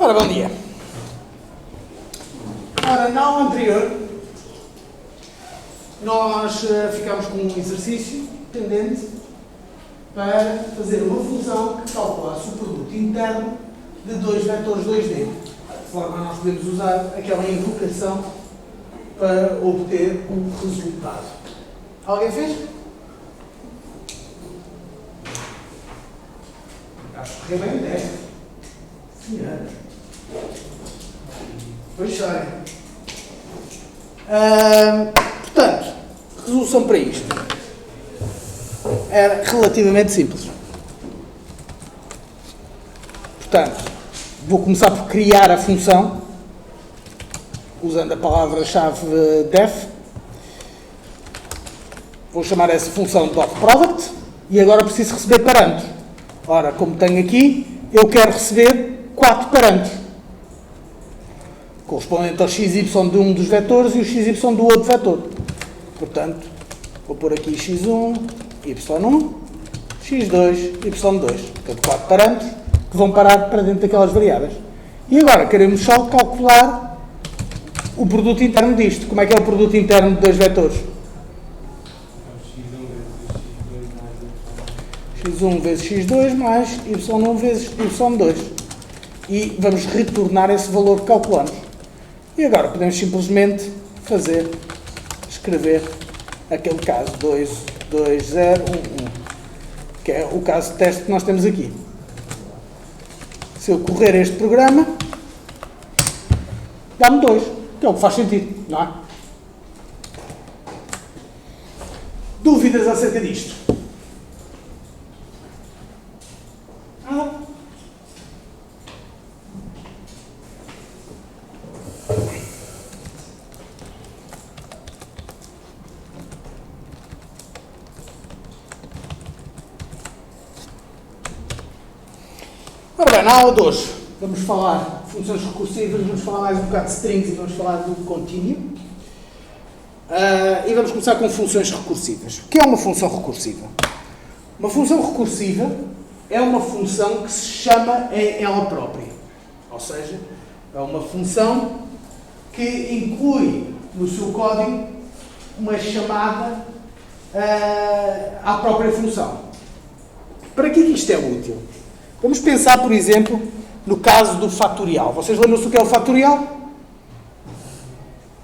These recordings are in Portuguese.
Ora, bom dia. Ora, na aula anterior, nós ficámos com um exercício pendente para fazer uma função que calculasse o produto interno de dois vetores 2D. De forma a nós podemos usar aquela invocação para obter um resultado. Alguém fez? Acho que correu bem o teste. Senhora. Pois sei. Portanto, resolução para isto era relativamente simples. Portanto, vou começar por criar a função usando a palavra-chave def. Vou chamar essa função .product e agora preciso receber parâmetros. Ora, como tenho aqui, eu quero receber 4 parâmetros correspondente ao xy de um dos vetores e o xy do outro vetor. Portanto, vou pôr aqui x1, y1, x2, y2. Portanto, 4 parâmetros que vão parar para dentro daquelas variáveis. E agora queremos só calcular o produto interno disto. Como é que é o produto interno de dois vetores? x1 vezes x2 mais y1 vezes y2. E vamos retornar esse valor que calculamos. E agora podemos simplesmente escrever aquele caso 2, 2, 0, 1, 1, que é o caso de teste que nós temos aqui. Se eu correr este programa, dá-me 2, que é o que faz sentido, não é? Dúvidas acerca disto? Ora bem, na aula de hoje vamos falar de funções recursivas, vamos falar mais um bocado de strings e vamos falar do contínuo. E vamos começar com funções recursivas. O que é uma função recursiva? Uma função recursiva é uma função que se chama em ela própria. Ou seja, é uma função que inclui no seu código uma chamada à própria função. Para que isto é útil? Vamos pensar, por exemplo, no caso do fatorial. Vocês lembram-se do que é o fatorial?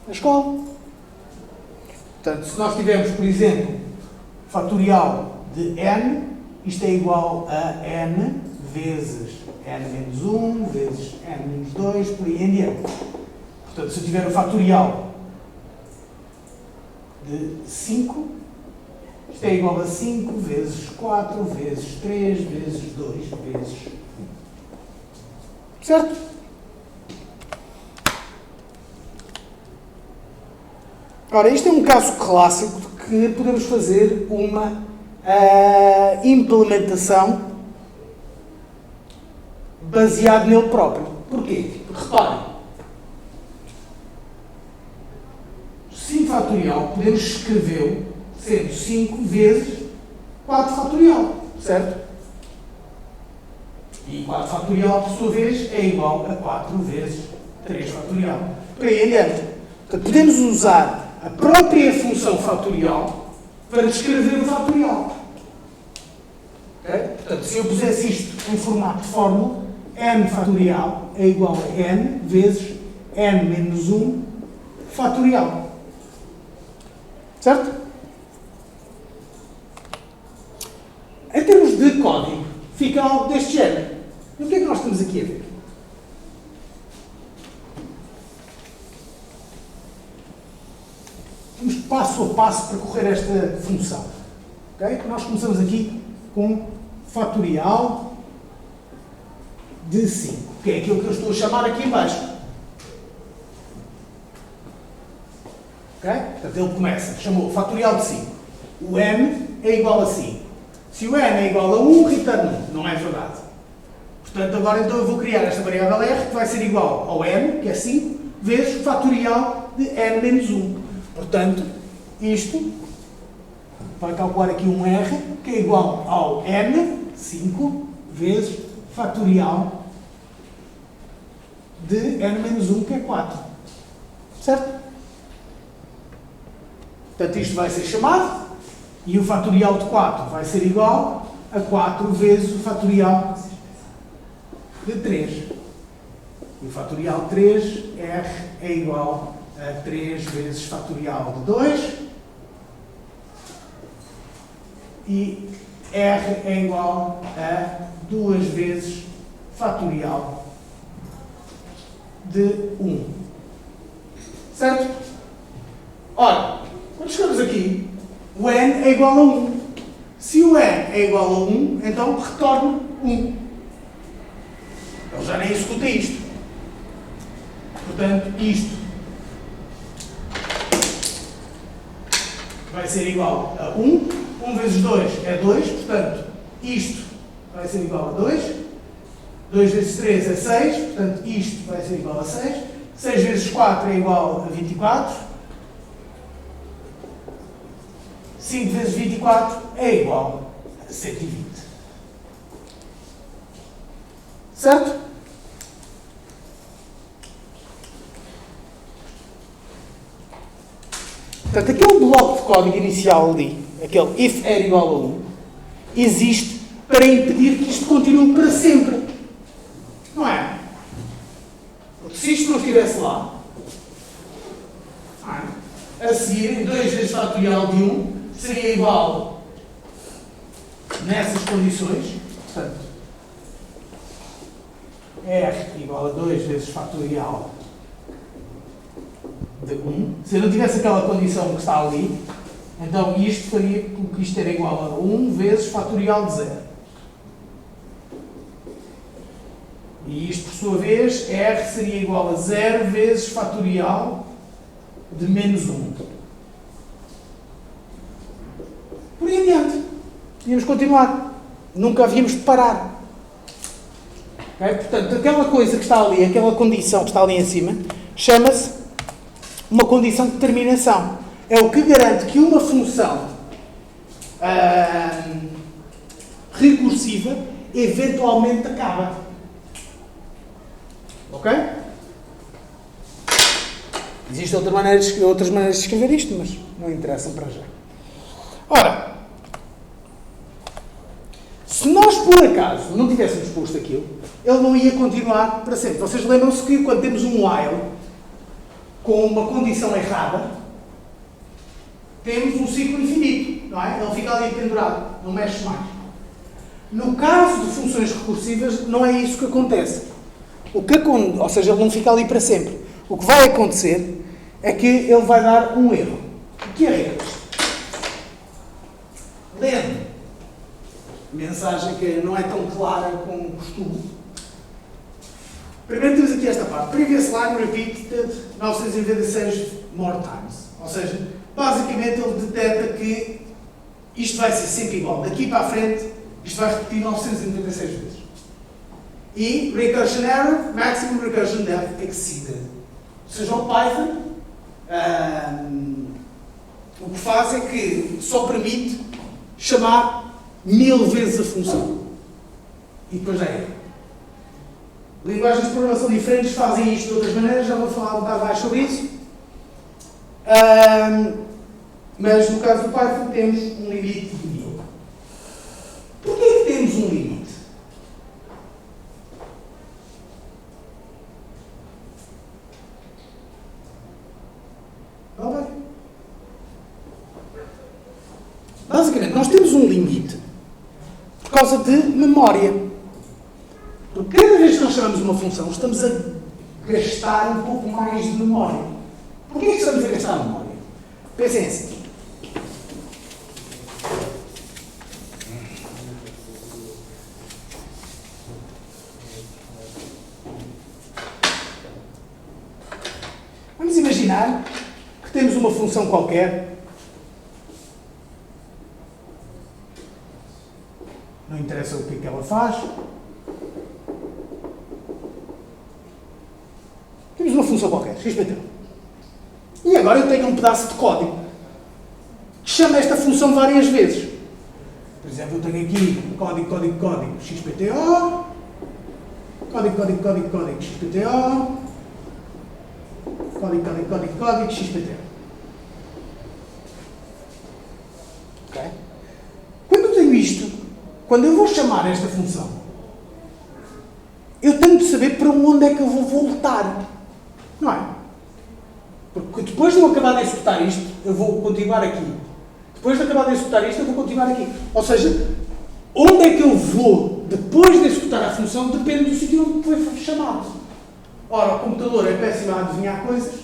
Na escola. Portanto, se nós tivermos, por exemplo, fatorial de n, isto é igual a n vezes n menos 1, vezes n menos 2, por aí em diante. Portanto, se eu tiver o fatorial de 5, isto é igual a 5 vezes 4 vezes 3 vezes 2 vezes 1. Certo? Ora, isto é um caso clássico de que podemos fazer uma implementação baseada nele próprio. Porquê? Porque, reparem, 5 fatorial podemos escrevê-lo sendo 5 vezes 4 fatorial, certo? E 4 fatorial, por sua vez, é igual a 4 vezes 3 fatorial. Por aí adiante. Portanto, podemos usar a própria função fatorial para descrever o fatorial. Okay? Portanto, se eu pusesse isto em formato de fórmula, n fatorial é igual a n vezes n menos 1 fatorial. Certo? Em termos de código, fica algo deste género. E o que é que nós estamos aqui a ver? Vamos passo a passo percorrer esta função. Okay? Nós começamos aqui com fatorial de 5, que é aquilo que eu estou a chamar aqui em baixo. Okay? Portanto, ele começa, chamou fatorial de 5. O n é igual a 5. Se o n é igual a 1, retorna 1. Não é verdade. Portanto, agora então eu vou criar esta variável r, que vai ser igual ao n, que é 5, vezes o fatorial de n menos 1. Portanto, isto vai calcular aqui um r, que é igual ao n, 5, vezes fatorial de n-1, que é 4. Certo? Portanto, isto vai ser chamado, e o fatorial de 4 vai ser igual a 4 vezes o fatorial de 3. E o fatorial de 3, R, é igual a 3 vezes fatorial de 2. E R é igual a 2 vezes fatorial de 1. Certo? Ora, quando chegamos aqui, o n é igual a 1. Se o n é igual a 1, então retorna 1. Ele já nem executa isto. Portanto, isto vai ser igual a 1. 1 vezes 2 é 2. Portanto, isto vai ser igual a 2. 2 vezes 3 é 6. Portanto, isto vai ser igual a 6. 6 vezes 4 é igual a 24. 5 vezes 24 é igual a 120. Certo? Portanto, aquele bloco de código inicial ali, aquele if era igual a 1, existe para impedir que isto continue para sempre. Não é? Porque se isto não estivesse lá, a seguir, 2 vezes fatorial de 1 seria igual nessas condições. Portanto, R igual a 2 vezes fatorial de 1. Se eu não tivesse aquela condição que está ali, então isto faria com que isto era igual a 1 vezes fatorial de 0. E isto, por sua vez, R seria igual a 0 vezes fatorial de menos 1. Por aí adiante. Íamos continuar. Nunca havíamos de parar. Okay? Portanto, aquela coisa que está ali, aquela condição que está ali em cima, chama-se uma condição de terminação. É o que garante que uma função recursiva eventualmente acaba. Ok? Existem outras maneiras de escrever isto, mas não interessam para já. Ora, se nós por acaso não tivéssemos posto aquilo, ele não ia continuar para sempre. Vocês lembram-se que quando temos um while com uma condição errada, temos um ciclo infinito, não é? Ele fica ali pendurado, não mexe mais. No caso de funções recursivas, não é isso que acontece. Ou seja, ele não fica ali para sempre. O que vai acontecer é que ele vai dar um erro. O que é erro? Lendo. Mensagem que não é tão clara como costume. Primeiro temos aqui esta parte. Previous line repeated 996 more times. Ou seja, basicamente ele detecta que isto vai ser sempre igual. Daqui para a frente, isto vai repetir 996 vezes. E recursion error, maximum recursion depth exceeded. Ou seja, o Python o que faz é que só permite chamar 1000 vezes a função. E depois já é. Linguagens de programação diferentes fazem isto de outras maneiras, já vou falar um bocado mais sobre isso. Mas no caso do Python temos um limite de 1000. Porquê que temos um limite? Basicamente, nós temos um limite por causa de memória. Porque cada vez que nós chamamos uma função, estamos a gastar um pouco mais de memória. Porquê que estamos a gastar memória? Pensem assim. Vamos imaginar que temos uma função qualquer. Não interessa o que é que ela faz. Temos uma função qualquer, XPTO. E agora eu tenho um pedaço de código que chama esta função várias vezes. Por exemplo, eu tenho aqui código, XPTO, código XPTO, código XPTO. Ok? Quando eu tenho isto, quando eu vou chamar esta função, eu tenho de saber para onde é que eu vou voltar. Não é? Porque depois de eu acabar de executar isto, eu vou continuar aqui. Depois de acabar de executar isto, eu vou continuar aqui. Ou seja, onde é que eu vou depois de executar a função depende do sítio onde foi chamado. Ora, o computador é péssimo a adivinhar coisas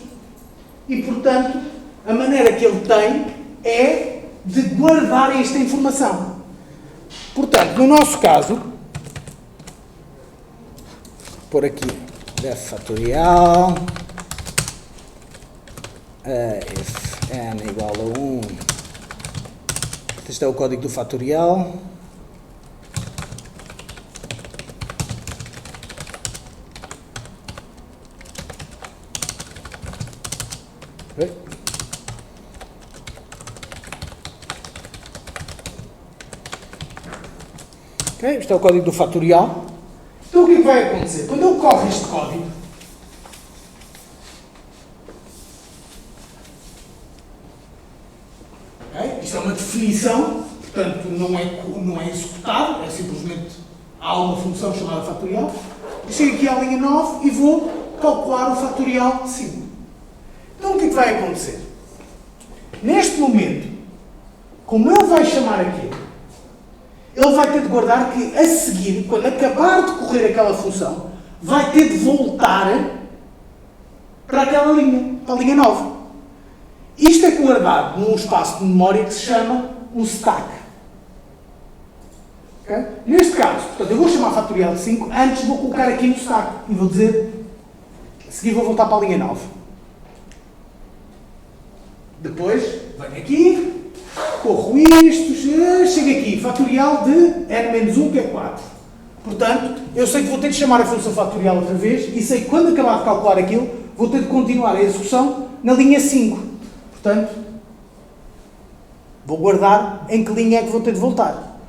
e, portanto, a maneira que ele tem é de guardar esta informação. Portanto, no nosso caso, por aqui, def fatorial, fn igual a 1, este é o código do fatorial. Ok, este é o código do fatorial. Então o que é que vai acontecer? Quando eu corro este código, okay, isto é uma definição, portanto não é executado, é simplesmente há uma função chamada fatorial. Eu chego aqui à linha 9 e vou calcular o fatorial de 5. Então o que é que vai acontecer? Neste momento, como ele vai chamar aquilo, ele vai ter de guardar que a seguir, quando acabar de correr aquela função, vai ter de voltar para aquela linha, para a linha 9. Isto é guardado num espaço de memória que se chama um stack. Okay? Neste caso, portanto, eu vou chamar fatorial de 5, antes vou colocar aqui no stack e vou dizer, a seguir vou voltar para a linha 9. Depois, venho aqui, corro isto, chego aqui, fatorial de n-1, que é 4. Portanto, eu sei que vou ter de chamar a função fatorial outra vez e sei que quando acabar de calcular aquilo, vou ter de continuar a execução na linha 5. Portanto, vou guardar em que linha é que vou ter de voltar.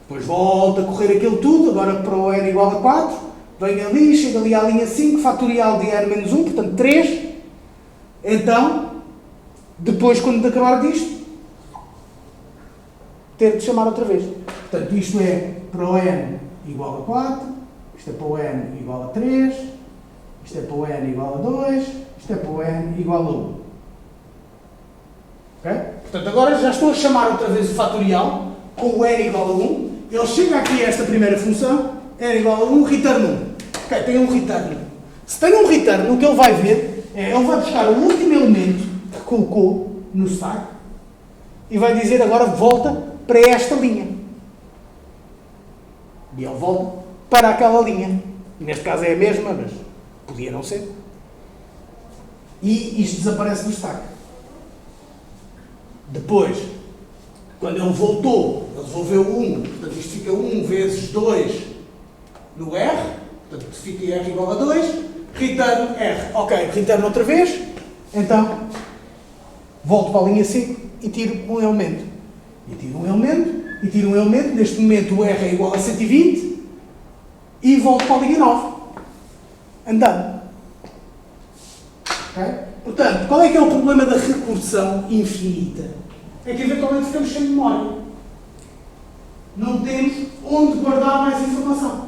Depois volto a correr aquilo tudo, agora para o n igual a 4, venho ali, chego ali à linha 5, fatorial de n-1, portanto 3. Então, depois quando acabar disto, ter de chamar outra vez. Portanto, isto é para o n igual a 4, isto é para o n igual a 3, isto é para o n igual a 2, isto é para o n igual a 1. Okay? Portanto, agora já estou a chamar outra vez o fatorial com o n igual a 1. Ele chega aqui a esta primeira função, n igual a 1, return 1. Ok, tem um return. Se tem um return, o que ele vai ver é, ele vai buscar o último elemento que colocou no stack e vai dizer agora volta para esta linha. E ele volta para aquela linha. Neste caso é a mesma, mas podia não ser. E isto desaparece do stack. Depois, quando ele voltou, ele devolveu 1, portanto isto fica 1 vezes 2 no R, portanto fica R igual a 2, return R. Ok, return outra vez, então volto para a linha 5 e tiro um elemento. E tiro um elemento, neste momento o R é igual a 120 e volto para a linha 9, andando. Okay? Portanto, qual é que é o problema da recursão infinita? É que eventualmente ficamos sem memória. Não temos onde guardar mais informação.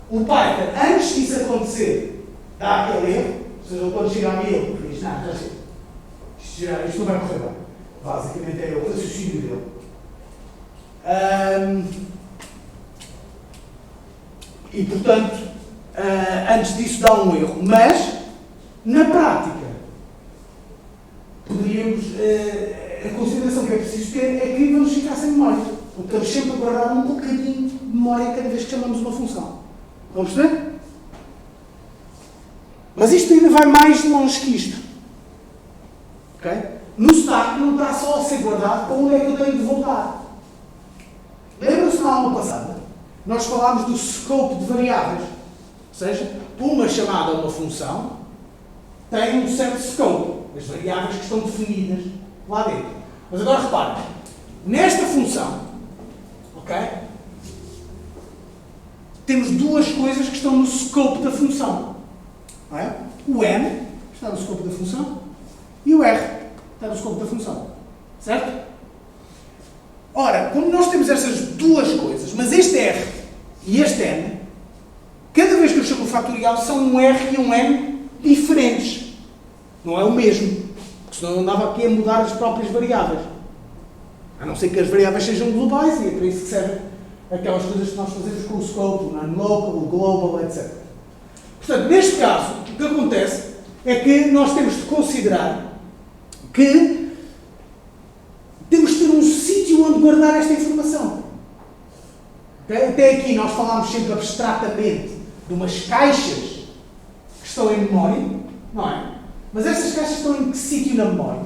O Python, antes disso acontecer, dá aquele erro, ou seja, quando chega a 1000, diz, não, já sei, isto não vai correr bem. Basicamente é o raciocínio dele. E portanto, antes disso dá um erro. Mas, na prática, poderíamos, a consideração que é preciso ter é que vamos ficar sem memória. Porque estamos sempre a guardar um bocadinho de memória cada vez que chamamos uma função. Vamos perceber? Mas isto ainda vai mais longe que isto. Okay? No stack não está só a ser guardado para onde é que eu tenho de voltar. Lembram-se na aula passada? Nós falámos do scope de variáveis. Ou seja, uma chamada a uma função tem um certo scope, as variáveis que estão definidas lá dentro. Mas agora reparem, nesta função, ok? temos duas coisas que estão no scope da função. Não é? O n está no scope da função e o r está no scope da função. Certo? Ora, como nós temos estas duas coisas, mas este r e este n, cada vez que eu chamo o fatorial, são um r e um n diferentes. Não é o mesmo. Porque senão eu andava aqui a mudar as próprias variáveis. A não ser que as variáveis sejam globais, e é para isso que servem aquelas coisas que nós fazemos com o scope, o non-local, o global, etc. Portanto, neste caso, o que acontece é que nós temos de considerar que temos de ter um sítio onde guardar esta informação. Okay? Até aqui nós falámos sempre abstratamente de umas caixas que estão em memória, não é? Mas essas caixas estão em que sítio na memória?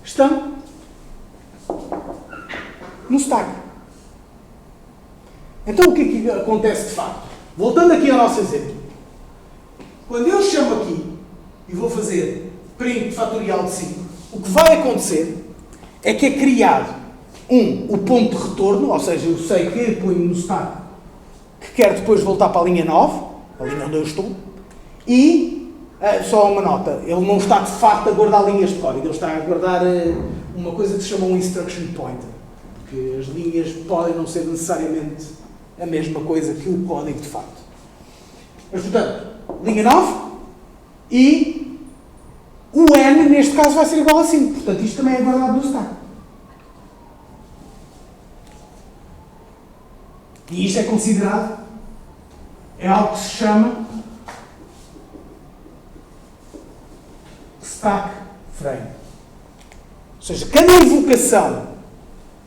Estão no stack. Então o que é que acontece de facto? Voltando aqui ao nosso exemplo. Quando eu chamo aqui e vou fazer print fatorial de 5, o que vai acontecer é que é criado o ponto de retorno, ou seja, eu sei que ponho no stack que quero depois voltar para a linha 9, a linha onde eu estou, e só uma nota, ele não está de facto a guardar linhas de código, ele está a guardar uma coisa que se chama um instruction pointer, porque as linhas podem não ser necessariamente a mesma coisa que o código de facto. Mas, portanto, linha 9 e o n, neste caso, vai ser igual a 5. Portanto, isto também é guardado no stack. E isto é considerado, é algo que se chama stack frame. Ou seja, cada invocação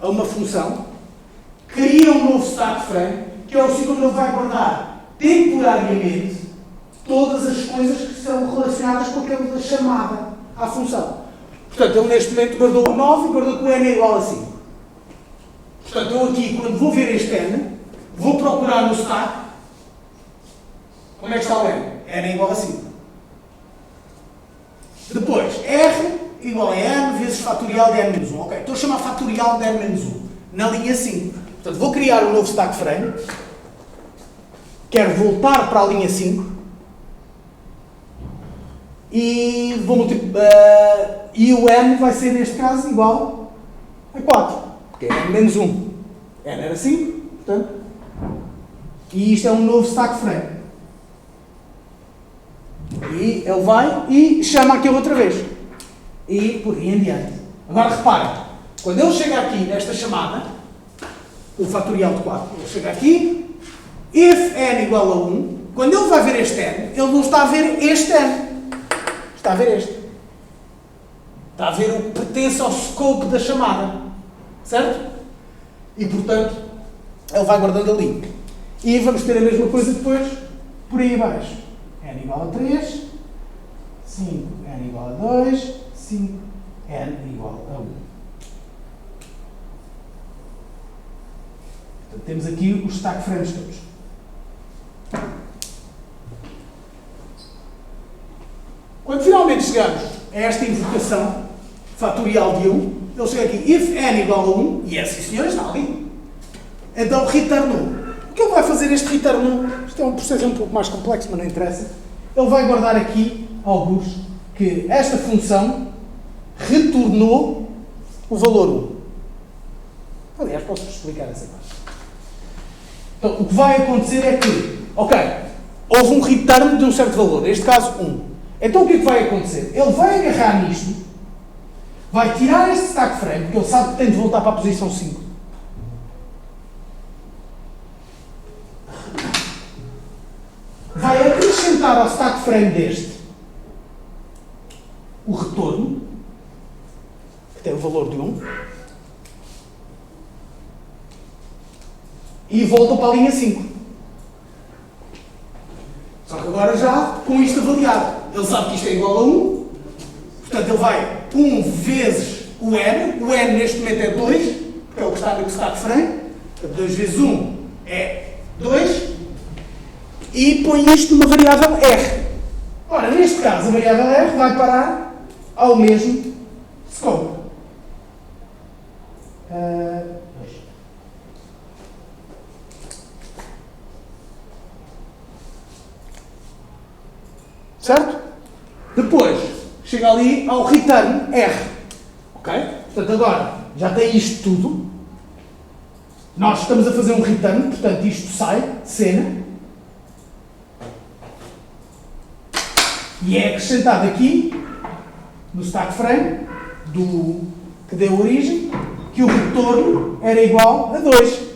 a uma função cria um novo stack frame, que é o sítio onde ele vai guardar temporariamente todas as coisas que são relacionadas com aquela chamada à função. Portanto, ele neste momento guardou o 9 e guardou que o n é igual a 5. Portanto, eu aqui, quando vou ver este n, vou procurar no stack onde é que está o n. n é igual a 5. Depois, r igual a n vezes fatorial de n-1. Ok, estou a chamar fatorial de n-1 na linha 5. Portanto, vou criar um novo stack frame. Quero voltar para a linha 5. E e o n vai ser, neste caso, igual a 4. Porque é n menos 1. n era 5, portanto. E isto é um novo stack frame. E ele vai e chama aquilo outra vez. E por aí em diante. Agora reparem, quando ele chega aqui nesta chamada, o fatorial de 4, ele chega aqui, if n igual a 1, quando ele vai ver este n, ele não está a ver este n. Está a ver este. Está a ver o que pertence ao scope da chamada. Certo? E, portanto, ele vai guardando ali. E vamos ter a mesma coisa depois, por aí abaixo. N igual a 3, 5, n igual a 2, 5, n igual a 1. Portanto, temos aqui os stack frames todos. Quando finalmente chegamos a esta invocação fatorial de 1, ele chega aqui, if n igual a 1, e sim senhor, está ali. Então, return 1. O que ele vai fazer este return 1? Isto é um processo um pouco mais complexo, mas não interessa. Ele vai guardar aqui, alguns, que esta função retornou o valor 1. Aliás, posso explicar essa parte. Então, o que vai acontecer é que, ok, houve um return de um certo valor, neste caso 1. Então o que é que vai acontecer? Ele vai agarrar nisto, vai tirar este stack frame, porque ele sabe que tem de voltar para a posição 5. Vai acrescentar ao stack frame deste o retorno, que tem o valor de 1, e volta para a linha 5. Só que agora já com isto avaliado. Ele sabe que isto é igual a 1, portanto ele vai 1 vezes o n neste momento é 2, porque é o que está no stack frame, portanto 2 vezes 1 é 2, e põe isto numa variável r. Ora, neste caso a variável r vai parar ao mesmo scope. Certo? Depois, chega ali ao return R. Ok? Portanto, agora, já tem isto tudo. Nós estamos a fazer um return, portanto, isto sai de cena. E é acrescentado aqui, no stack frame, que deu origem, que o retorno era igual a 2.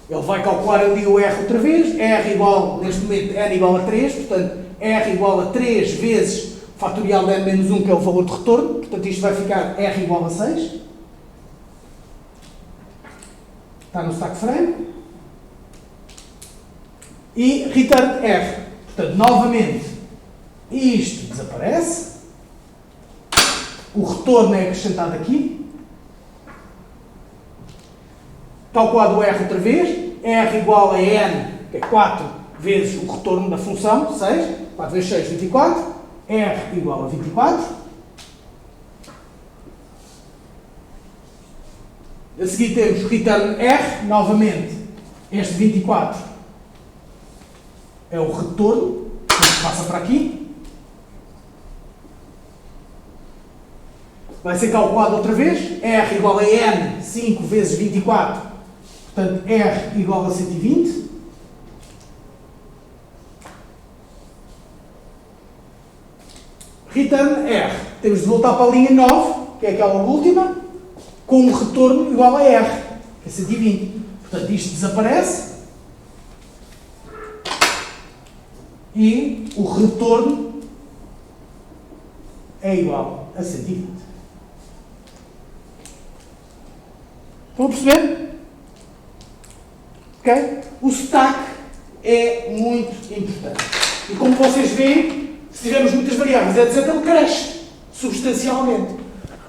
Ele vai calcular ali o R outra vez, R igual, neste momento, N igual a 3, portanto, R igual a 3 vezes fatorial de N menos 1, que é o valor de retorno, portanto, isto vai ficar R igual a 6. Está no stack frame. E return R. Portanto, novamente, isto desaparece. O retorno é acrescentado aqui. Calculado o R outra vez. R igual a N, que é 4 vezes o retorno da função, 6. 4 vezes 6, 24. R igual a 24. A seguir temos return R, novamente, este 24 é o retorno, que passa para aqui. Vai ser calculado outra vez, R igual a N, 5 vezes 24, portanto R igual a 120. Return R, temos de voltar para a linha 9, que é aquela última, com um retorno igual a R, que é 120. Portanto, isto desaparece e o retorno é igual a 120. Estão a perceber? Ok? O stack é muito importante. E como vocês veem, se tivermos muitas variáveis, etc., ele cresce substancialmente.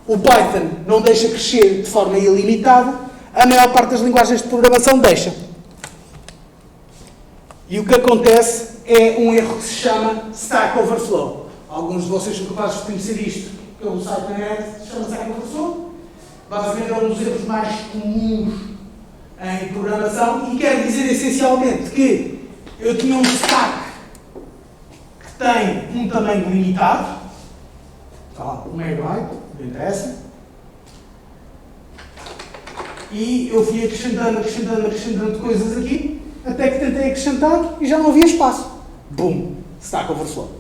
O Python não deixa crescer de forma ilimitada, a maior parte das linguagens de programação deixa. E o que acontece é um erro que se chama Stack Overflow. Alguns de vocês são capazes de conhecer isto pelo site da net, se chama Stack Overflow. Basicamente é um dos erros mais comuns em programação e quer dizer essencialmente que eu tinha um stack que tem um tamanho limitado, está lá, 1 megabyte, não interessa, e eu fui acrescentando coisas aqui, até que tentei acrescentar e já não havia espaço. Boom! Stack Overflow.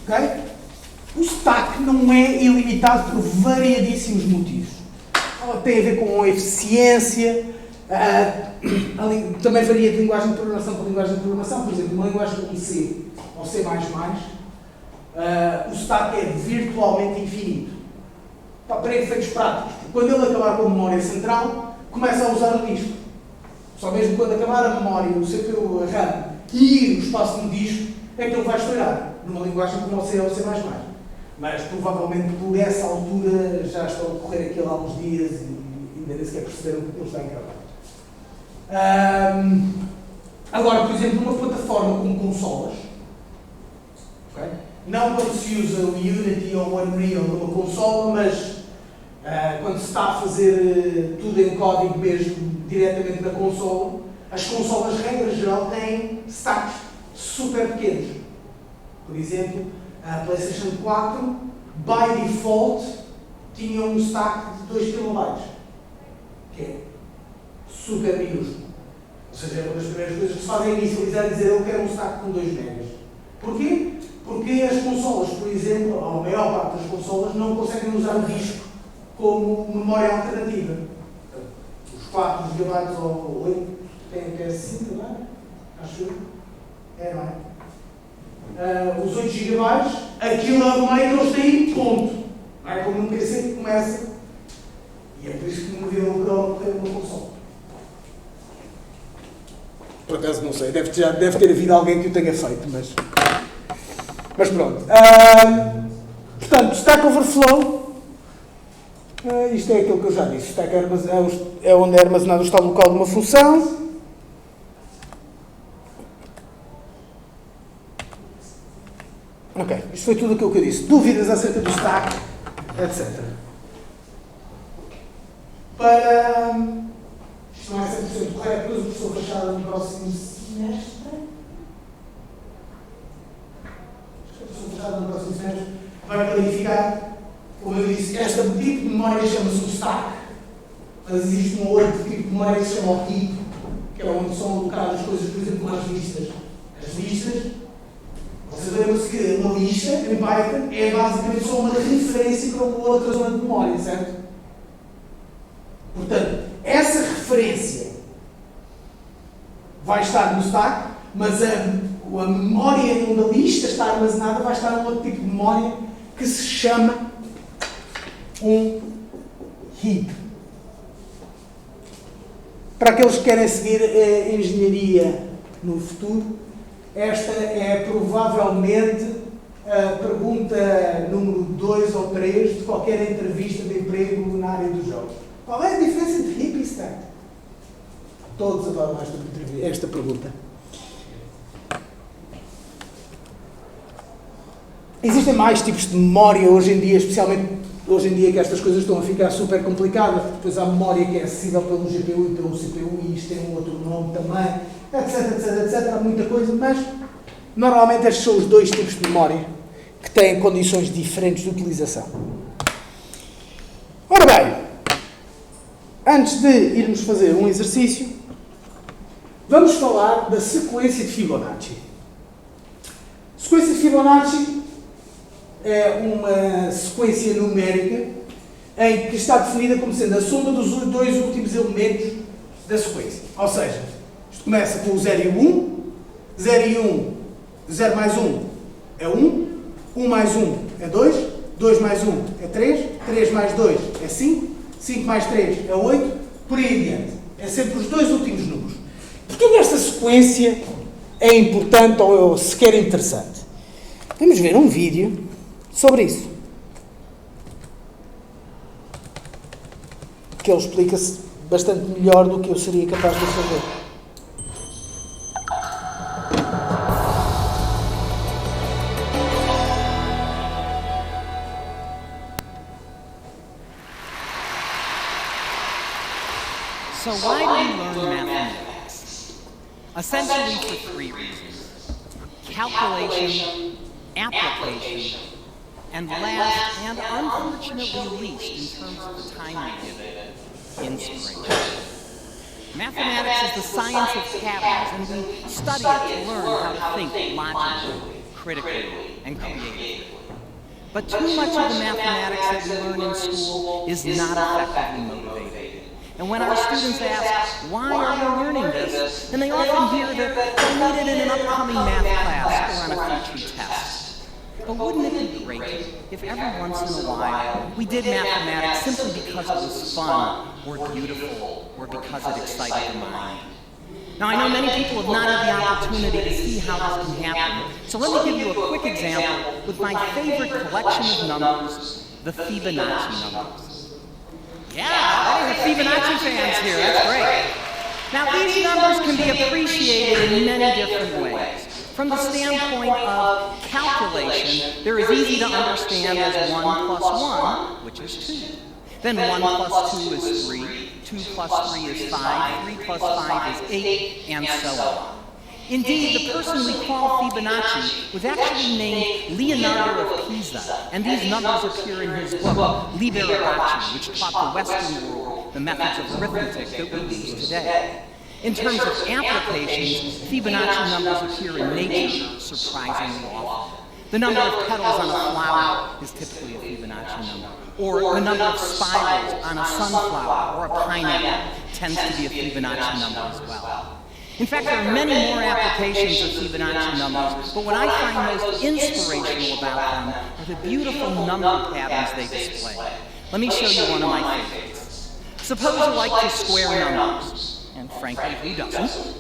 Ok? O stack não é ilimitado por variadíssimos motivos. Tem a ver com eficiência, também varia de linguagem de programação para linguagem de programação. Por exemplo, uma linguagem como C ou C++, o stack é virtualmente infinito. Para efeitos práticos, quando ele acabar com a memória central, começa a usar o disco. Só mesmo quando acabar a memória, o CPU, a RAM e o espaço no disco, é que ele vai estourar, numa linguagem como o C ou C++. Mas provavelmente por essa altura já estão a ocorrer aquilo há uns dias e ainda nem sequer perceberam que aquilo está encravado. Agora, por exemplo, numa plataforma como consolas, okay? Não quando se usa o Unity ou o Unreal numa consola, mas quando se está a fazer tudo em código mesmo diretamente na consola, as consolas, regra geral, têm stacks super pequenos. Por exemplo, a PlayStation 4, by default, tinha um stack de 2 KB, que é super minúsculo. Ou seja, é uma das primeiras coisas que se fazem é inicializar e dizer eu quero um stack com 2 MB. Porquê? Porque as consolas, por exemplo, ou a maior parte das consolas, não conseguem usar o disco como memória alternativa. Os 4 GB ou 8, tem que é 5 agora? Acho eu. É, não é? Os 8 GB, aquilo é o meio que eles têm ponto. Não é como um PC que começa. E é por isso que não havia um Chrome tem uma console. Por acaso não sei, deve ter havido alguém que o tenha feito, mas pronto. Portanto, Stack Overflow, isto é aquilo que eu já disse. Stack é onde é armazenado o estado local de uma função. Ok, isto foi tudo aquilo que eu disse. Dúvidas acerca do stack, etc. Para... Isto não é 100% correto, mas o professor Fachada no próximo semestre. vai clarificar, como eu disse, este tipo de memória chama-se o stack, mas existe um outro tipo de memória que se chama o heap, que é onde são alocadas coisas, por exemplo, como as listas. As listas, vocês lembram-se que uma lista em Python é basicamente só uma referência para uma outra zona de memória, certo? Portanto, essa referência vai estar no stack, mas a memória onde a lista está armazenada vai estar num outro tipo de memória que se chama um heap. Para aqueles que querem seguir a engenharia no futuro, esta é provavelmente a pergunta número 2 ou 3 de qualquer entrevista de emprego na área dos jogos. Qual é a diferença entre heap e stack? Todos adoram esta pergunta. Existem mais tipos de memória hoje em dia, especialmente hoje em dia que estas coisas estão a ficar super complicadas. Depois há memória que é acessível pelo GPU e pelo CPU e isto tem um outro nome também, etc. Há muita coisa, mas normalmente estes são os dois tipos de memória que têm condições diferentes de utilização. Ora bem, antes de irmos fazer um exercício, vamos falar da sequência de Fibonacci. A sequência de Fibonacci é uma sequência numérica em que está definida como sendo a soma dos dois últimos elementos da sequência. Ou seja, isto começa com o 0 e o 1, 0 e 1, 0 mais 1 é 1, 1 mais 1 é 2, 2 mais 1 é 3, 3 mais 2 é 5, 5 mais 3 é 8, por aí adiante. É sempre os dois últimos números. Porquê que esta sequência é importante ou sequer interessante? Vamos ver um vídeo sobre isso, que ele explica-se bastante melhor do que eu seria capaz de fazer. So why do we learn mathematics? Essentially for three reasons: calculation, application, and last, and unfortunately least, in terms of the time we give it, inspiration. Mathematics is the science of patterns, and we study it to learn how to think logically, critically, and creatively. But too much of the mathematics that we learn in school is not effectively motivating. And when our students ask, why are we learning this? And they often hear that they'll need it in an upcoming math class or on a future test. But wouldn't it be great if every once in a while we did mathematics simply because it was fun or beautiful or because it excited the mind? Now, I know many people have not had the opportunity to see how this can happen, so let me give you a quick example with my favorite collection of numbers, the Fibonacci numbers. Yeah, I have Fibonacci fans here, that's great. Now, these numbers can be appreciated in many different ways. From the standpoint of calculation, they're as easy to understand as 1 plus 1, which is 2. Then 1 plus 2 is 3, 2 plus 3 is 5, 3 plus 5 is 8, and so on. Indeed, the person we call Fibonacci was actually named Leonardo of Pisa, and these numbers appear in his book, Liberace, which taught the Western world the methods of arithmetic that we use today. In terms of applications, Fibonacci numbers appear in nature surprisingly often. The number of petals on a flower is typically a Fibonacci number, or the number of spirals on a sunflower or a pineapple tends to be a Fibonacci number as well. In fact, there are many more applications of Fibonacci numbers, but what I find most inspirational about them are the beautiful number patterns they display. Let me show you one of my favorites. Suppose you like to square numbers, and frankly, who doesn't?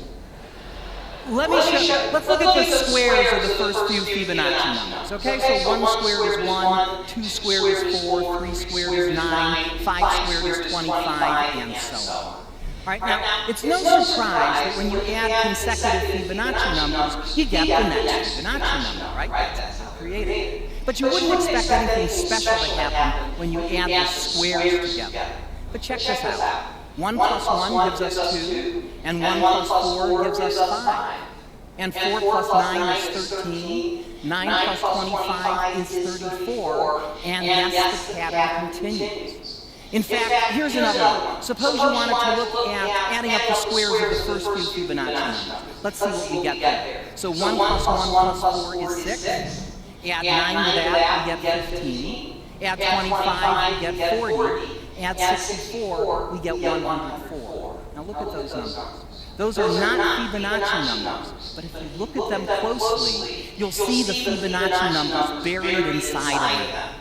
Let's look at the squares of the first few Fibonacci numbers, okay? So 1 squared is 1, 2 squared is 4, 3 squared is 9, 5 squared is 25, and so on. All right, now, it's no surprise that when you add consecutive Fibonacci numbers, you get the next Fibonacci number, right? That's how created. But you wouldn't expect anything special to happen when you add the squares together. But check this out. 1 plus 1 gives us 2, and 1 plus 4 gives us 5. And 4 plus 9 is 13. 9 plus 25 is 34. And yes, the pattern continues. In fact, here's another one. Suppose you wanted to look at adding up the squares of the first few Fibonacci numbers. Let's see what we get there. So 1 plus 1 plus 4 is 6. Add 9 to that, we get 15. Add 25, we get 40. Add 64, we get 104. Now look at those numbers. Those are not Fibonacci numbers, but if you look at them closely, you'll see the Fibonacci numbers buried inside of them.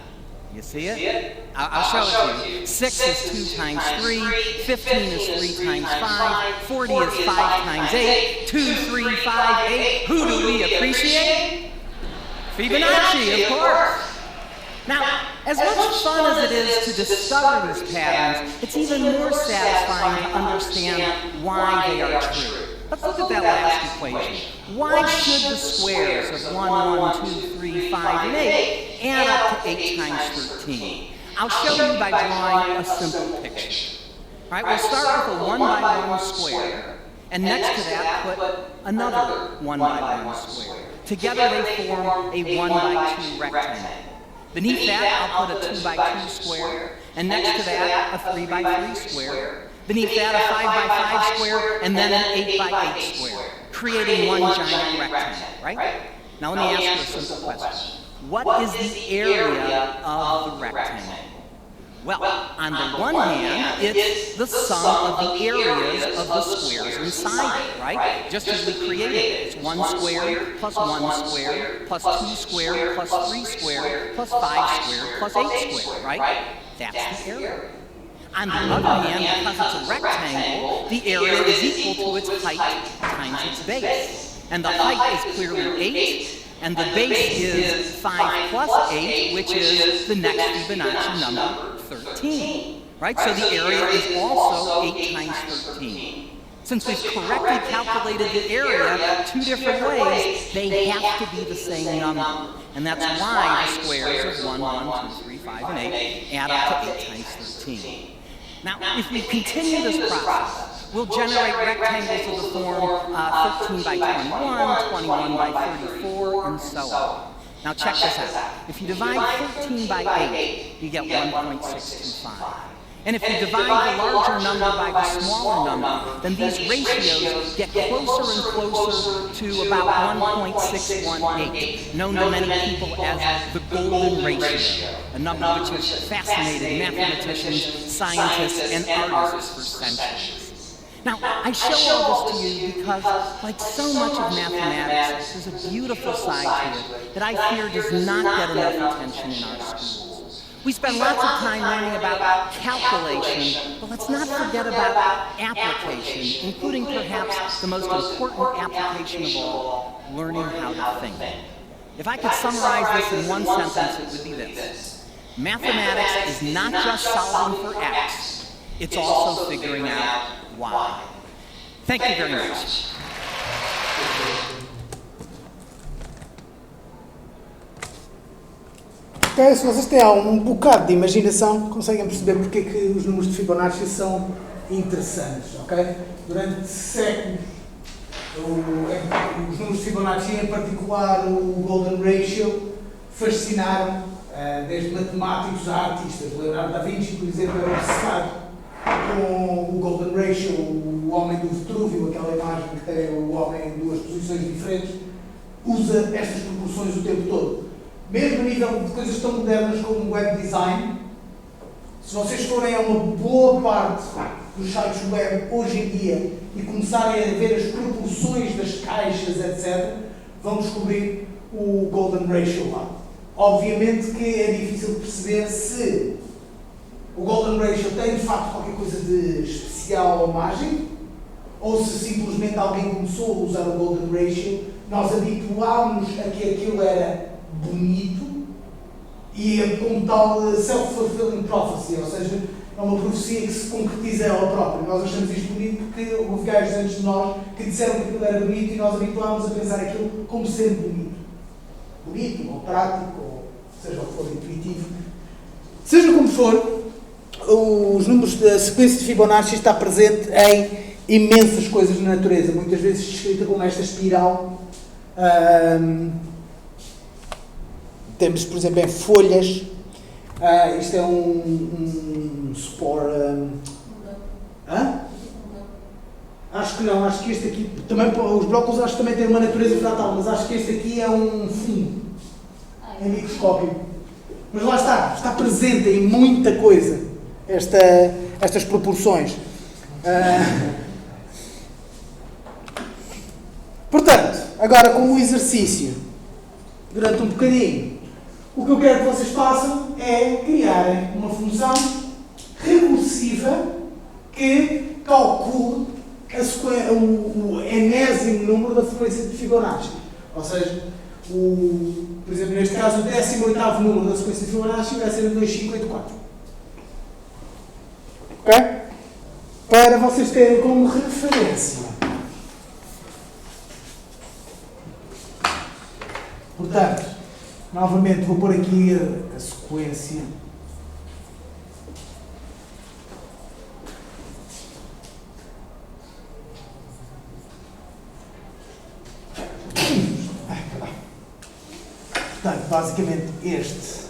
You see it? I'll show it to you. 6 is 2 times 3, 15 is 3 times 5, 40 is 5 times 8, 2, 3, 5, 8. Who do we appreciate? Fibonacci, of course. Now, as much fun as it is to discover these patterns, it's even more satisfying to understand why they are true. Let's look at that last equation. Why should the squares of 1, 1, 2, 3, 5, and 8 add up to 8 times 13? I'll show you by drawing a simple picture. All right, we'll start with a 1 by 1 square, and next to that put another 1 by 1 square. Together they form a 1 by 2 rectangle. Beneath that, I'll put a 2 by 2 square, and next to that, a 3 by 3 square. Beneath that, a 5 by 5 square, and then an 8 by 8 square, creating one giant rectangle, right? Now let me ask you a simple question. What is the area of the rectangle? Well, on the one hand, it's the sum of the areas of the squares inside it, right? Just as we created it. It's 1 square plus 1 square plus 2 square plus 3 square plus 5 square plus 8 square, right? That's the area. On the other hand, because it's a rectangle, the area is equal to its height times its base. And the height is clearly 8, and the base is 5 plus 8, which is the next Fibonacci number, 13. Right? So the area is also 8 times 13. Since we've correctly calculated the area 2 different ways, they have to be the same number. And that's why the squares of 1, 1, 2, 3, 5, and 8 add up to 8 times 13. Now, if we continue this process, we'll generate rectangles of the form 13 by 21, 21 by 34, and so on. Now check this out. If you divide 13 by 8, you get 1.625. And if you divide the larger number by the smaller number, then these ratios get closer and closer to about 1.618, known to many people as the golden ratio, a number which has fascinated mathematicians, scientists, and artists for centuries. Now, I show all this to you because, like so much of mathematics, there's a beautiful side to it that I fear does not get enough attention in our schools. We spend lots of time learning about calculation, but let's not forget about application, including perhaps the most important application of all, learning how to think. If I could summarize this in one sentence, it would be this. Mathematics is not just solving for X, it's also figuring out why. Thank you very much. Ok, se vocês têm um bocado de imaginação, conseguem perceber porque é que os números de Fibonacci são interessantes, ok? Durante séculos, os números de Fibonacci, em particular o Golden Ratio, fascinaram desde matemáticos a artistas. Leonardo da Vinci, por exemplo, era obcecado com o Golden Ratio, o homem do Vitrúvio, aquela imagem que tem o homem em duas posições diferentes, usa estas proporções o tempo todo. Mesmo a nível de coisas tão modernas como web design, se vocês forem a uma boa parte dos sites web hoje em dia e começarem a ver as proporções das caixas, etc., vão descobrir o Golden Ratio lá. Obviamente que é difícil de perceber se o Golden Ratio tem de facto qualquer coisa de especial ou mágico, ou se simplesmente alguém começou a usar o Golden Ratio, nós habituámos a que aquilo era bonito e como tal self-fulfilling prophecy, ou seja, é uma profecia que se concretiza ela própria. Nós achamos isto bonito porque houve gajos antes de nós que disseram que aquilo era bonito e nós habituámos a pensar aquilo como sendo bonito. Bonito, ou prático, ou seja o que for, intuitivo. Seja como for, os números da sequência de Fibonacci está presente em imensas coisas na natureza, muitas vezes descrita como esta espiral Temos, por exemplo, em folhas. Isto é um spore. Acho que não, acho que este aqui. Também, os brócolos acho que também têm uma natureza fratal, mas acho que este aqui é um fungo. É microscópio. Mas lá está presente em muita coisa estas proporções. Portanto, agora como exercício, durante um bocadinho, o que eu quero que vocês façam é criarem uma função recursiva que calcule o enésimo número da frequência de Fibonacci. Ou seja, por exemplo, neste caso, o 18º número da sequência de Fibonacci vai ser o 2584. Ok? Para vocês terem como referência. Portanto, novamente vou pôr aqui a sequência. Portanto, basicamente este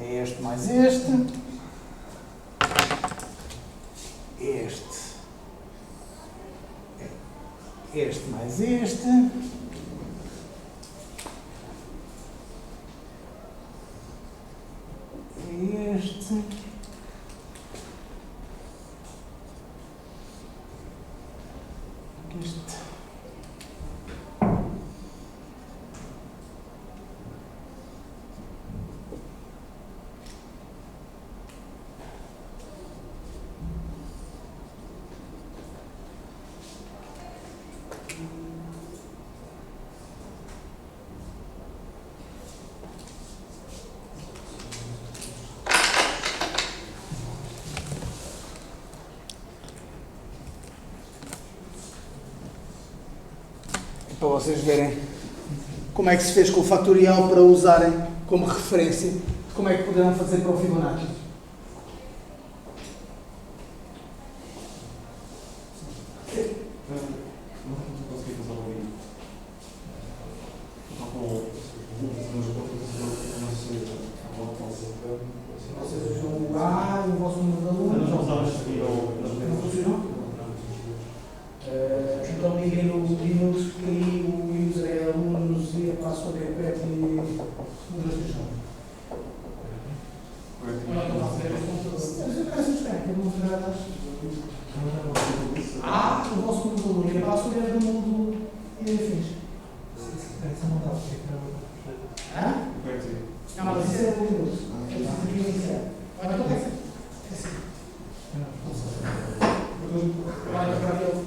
é este mais este. Este mais este. Este. Para vocês verem como é que se fez com o fatorial para usarem como referência de como é que poderão fazer para o Fibonacci. Vocês usam o A e o vosso número de alunos. Não funcionou? Então liguem no Linux, que aí o user é alunos e a password é PET e números de chão. O vosso número de aluno e a password é do mundo e afins. Não, mas isso é o Linux. Vai acontecer. Vai para aquele.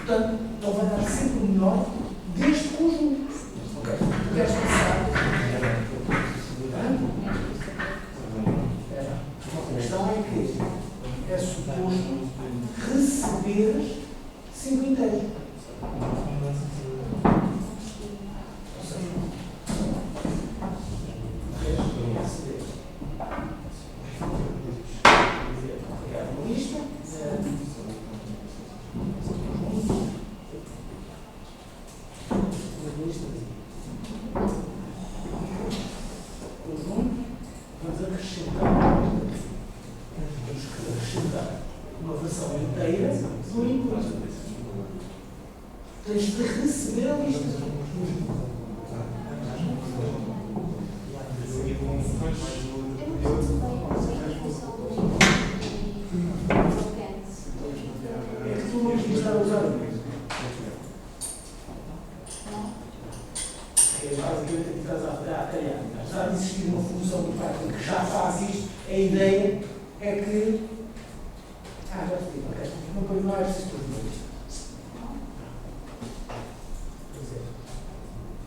Portanto, ele vai dar sempre o menor deste conjunto. Deste passado. A questão é que é suposto receber 5 inteiros. dar uma versão inteira do input. Tens de receber a lista. É que tu não devias estar a usar o mesmo. É basicamente aqui estás a calhar. Apesar de existir uma função do Python que já faz isto, a ideia é que. Já sei, ok. Não é preciso tudo isto.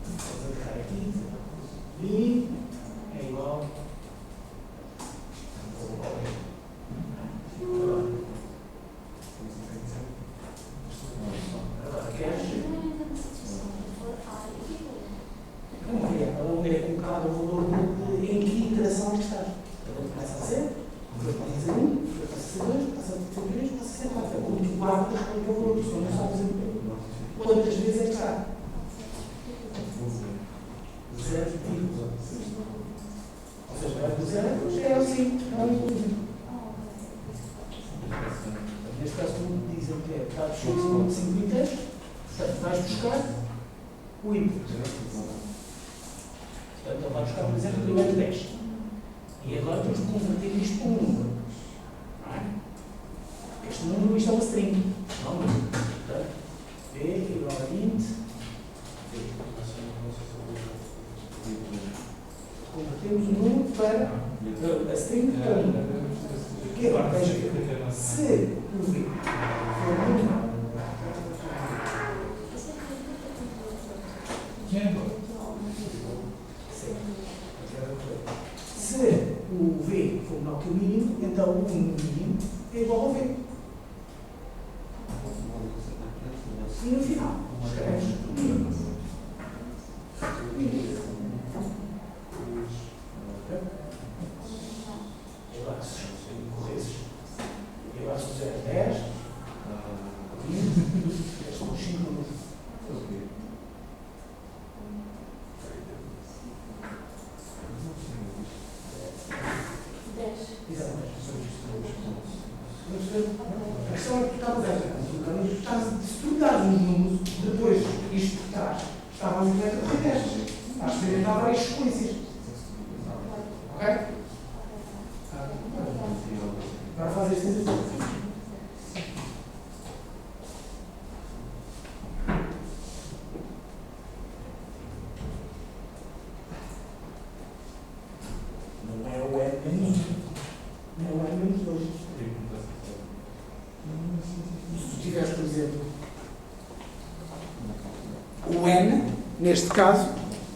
Vamos agarrar aqui. E é igual. Agora queres. Não é colocado o valor em que interação estás. Então começa a ser, depois passa a ser 1, depois passa a ser 2, passa a ser 3, passa a ser 4. É como tu guardas qual é o valor, só não sabes quantas vezes é que está. 0, ou seja, vai do 0, é assim, não é inclusive. Neste caso, tu dizem que é dados 5 inteiros, portanto, vais buscar o input. Portanto, ele vai buscar, por exemplo, o primeiro 10. E agora temos de converter isto para um número. Não é? Este número, isto é uma string. Não é um número. Portanto, B igual a int. Convertemos o número para a string para um número. E agora, veja, se o V for um número. Se o V for menor que o mínimo, então o mínimo é igual ao V. E no final, escreves o mínimo. Agora, se corresses, e agora se fizer 10, 20, estes são os 5 números. A questão é que se tu dares uns números, depois isto que estás, estava a mulher de retestes. Estás a experimentar várias sequências. Ok? Agora faz este exercício. Não é o N menos 1. Não é o N menos 2. Se tu tiveres, por exemplo, o N, neste caso,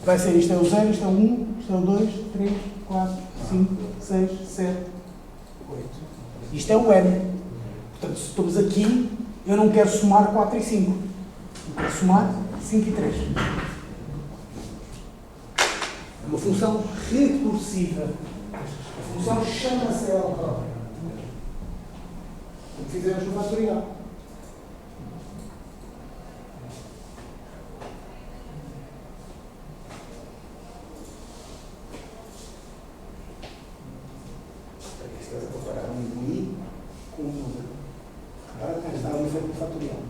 vai ser isto é o 0, isto é o 1, isto é o 2, 3, 4, 5, 6, 7, 8. Isto é o N. Portanto, se estamos aqui, eu não quero somar 4 e 5. Eu quero somar 5 e 3. É uma função recursiva. A função chama-se ela própria. Como fizemos no fatorial. Se você comparar um i com um número, agora está ali foi no fatorial.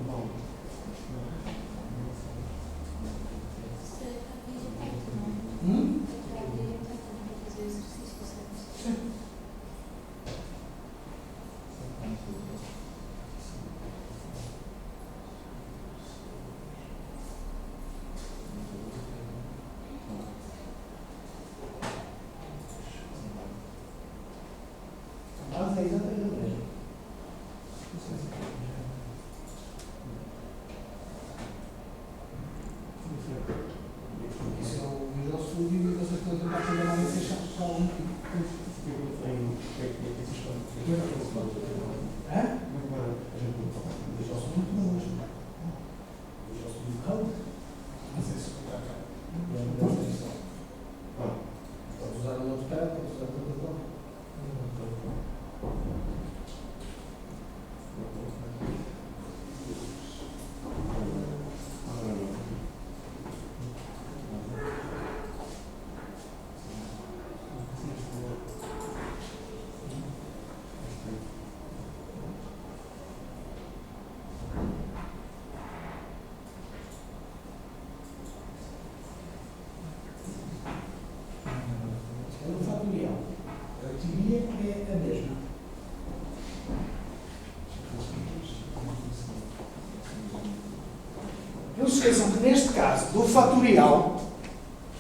Não se esqueçam que neste caso do fatorial,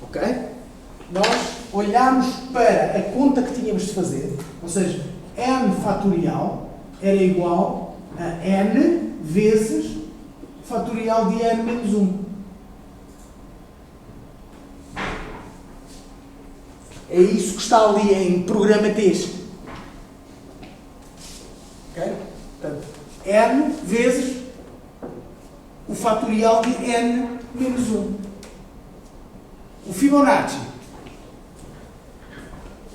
ok? Nós olhamos para a conta que tínhamos de fazer, ou seja, n fatorial era igual a n vezes o fatorial de n menos 1. É isso que está ali em programa T. Ok? Portanto, n vezes o fatorial de n menos 1. O Fibonacci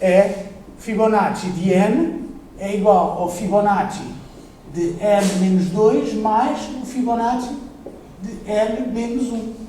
é Fibonacci de n é igual ao Fibonacci de n menos 2 mais o Fibonacci de n menos 1.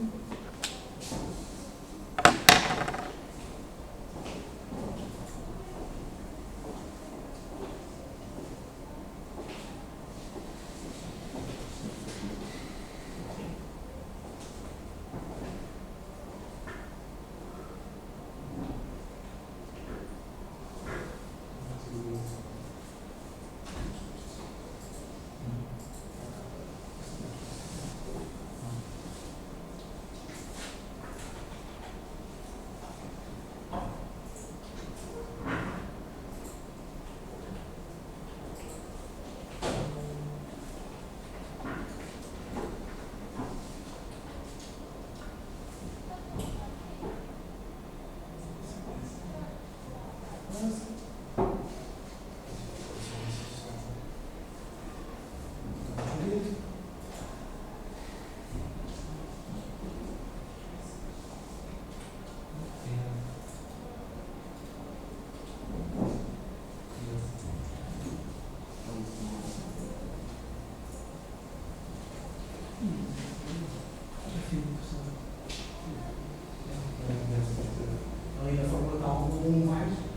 Ali na fórmula está um mais.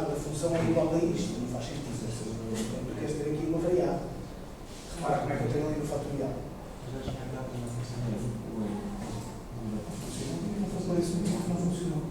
da função é igual a isto. Não faz sentido. Tu queres ter aqui uma variável. Repara como é que eu tenho ali no fatorial. Não funcionou.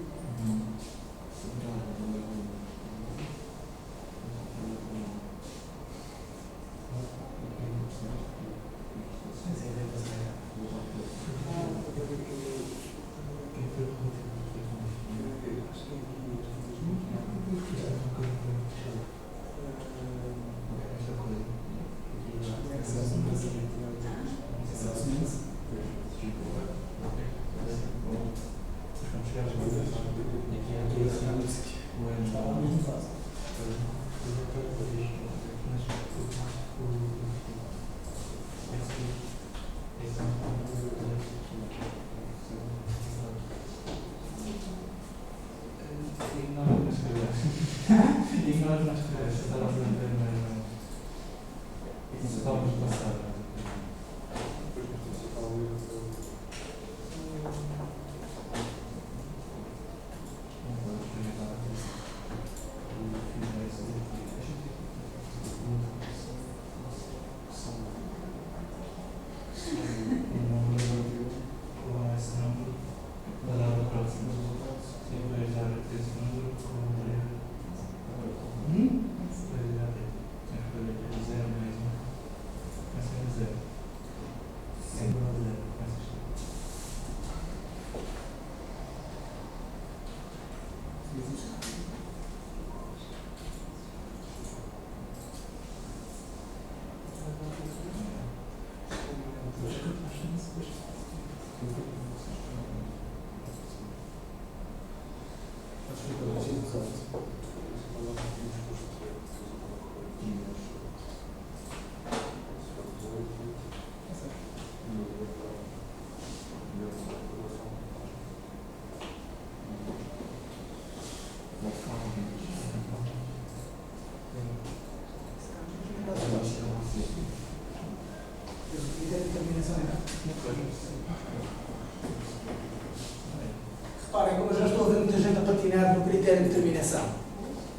Reparem como eu já estou a ver muita gente a patinar no critério de determinação,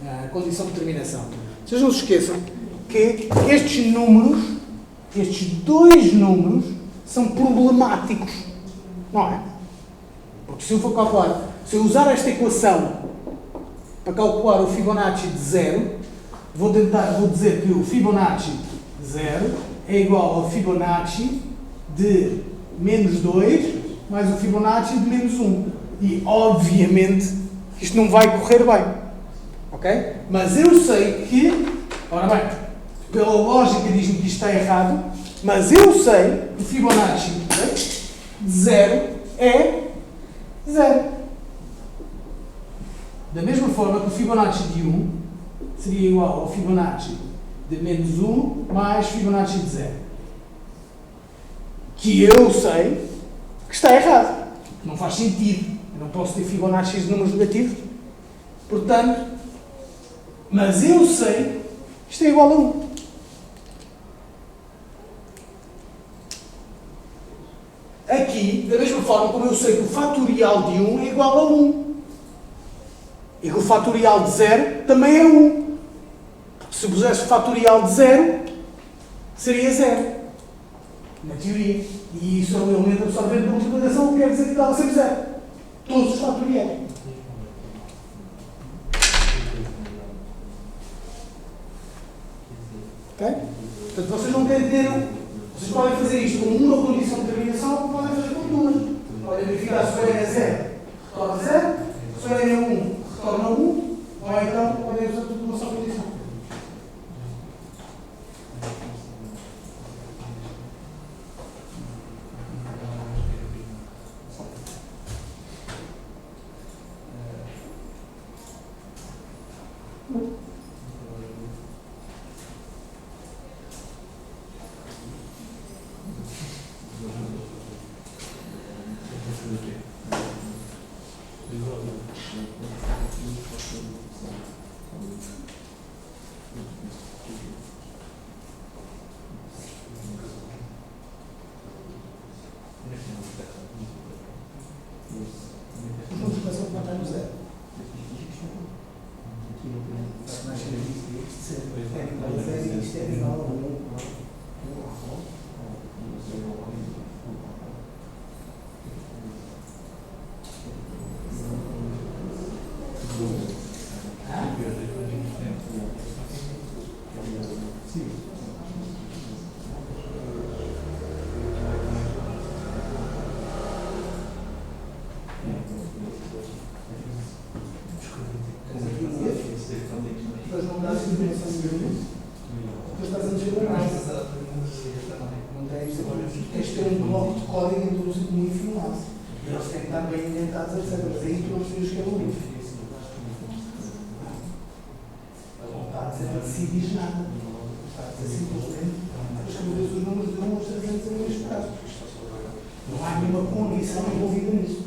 na condição de determinação. Vocês não se esqueçam que estes números, estes dois números, são problemáticos, não é? Porque se eu for calcular, se eu usar esta equação para calcular o Fibonacci de 0, vou dizer que o Fibonacci de 0 é igual ao Fibonacci de menos 2 mais o Fibonacci de menos 1. E, obviamente, isto não vai correr bem. Ok? Mas eu sei que, ora bem, pela lógica diz-me que isto está errado, mas eu sei que o Fibonacci de 0 é 0. Da mesma forma que o Fibonacci de 1 seria igual ao Fibonacci de menos 1 mais Fibonacci de 0. Que eu sei que está errado. Não faz sentido. Eu não posso ter Fibonacci de números negativos. Portanto, mas eu sei que isto é igual a 1. Aqui, da mesma forma como eu sei que o fatorial de 1 é igual a 1. E que o fatorial de 0 também é 1. Porque se pusesse o fatorial de 0, seria 0. Na teoria. E isso é um elemento absorvente da multiplicação, o que quer dizer que estava sempre 0. Todos os fatoriais. Ok? Portanto, vocês não têm de ter. Vocês podem fazer isto com uma condição de determinação, ou podem fazer com duas. Podem verificar se o N é 0, retorna 0. Se o N é 1, retorna 1. Ou então podem usar tudo uma só condição. tens de ter um bloco de código introduzido no if e no else. E eles têm que estar bem indentados, etc. Mas aí tu não precisas que é o if. Não está a dizer que decidis nada. Está a dizer simplesmente escrever os números de 1 aos 300 neste caso. Não há nenhuma condição envolvida nisso.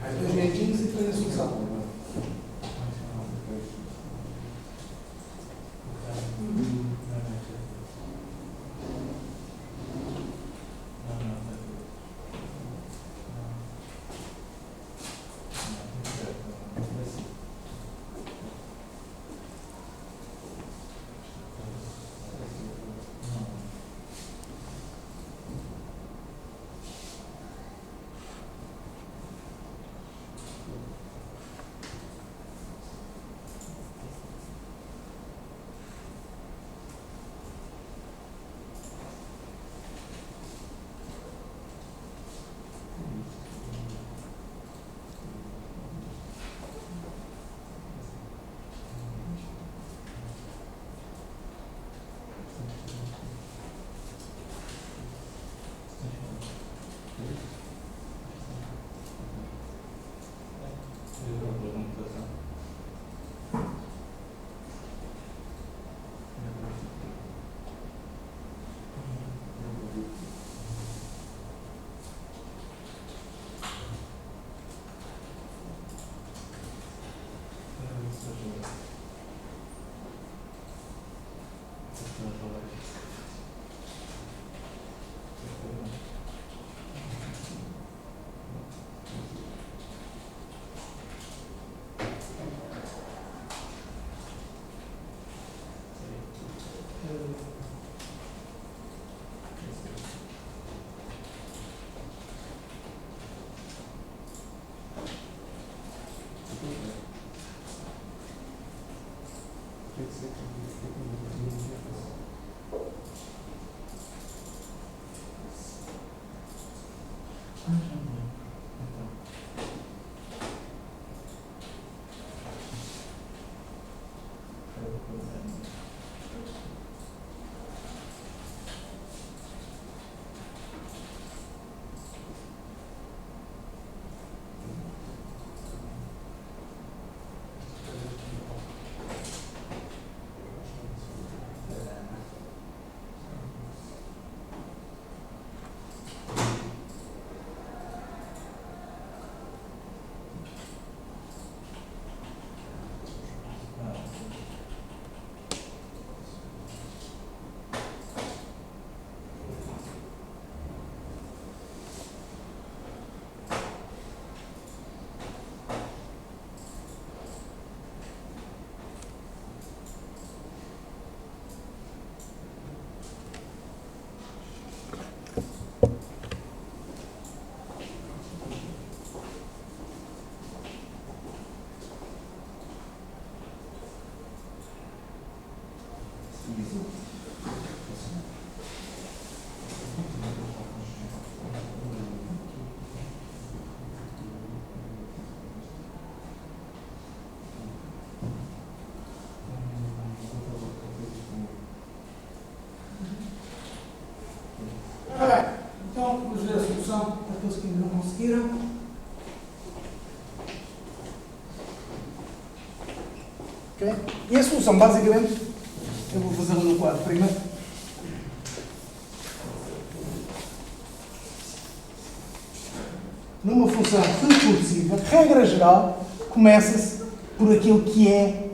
Há dois jeitinhos e faz a solução. Então, vamos ver a solução para aqueles que ainda não conseguiram. Okay. E a solução, basicamente, eu vou fazê-la no quadro primeiro. Numa função recursiva, regra geral, começa-se por aquilo que é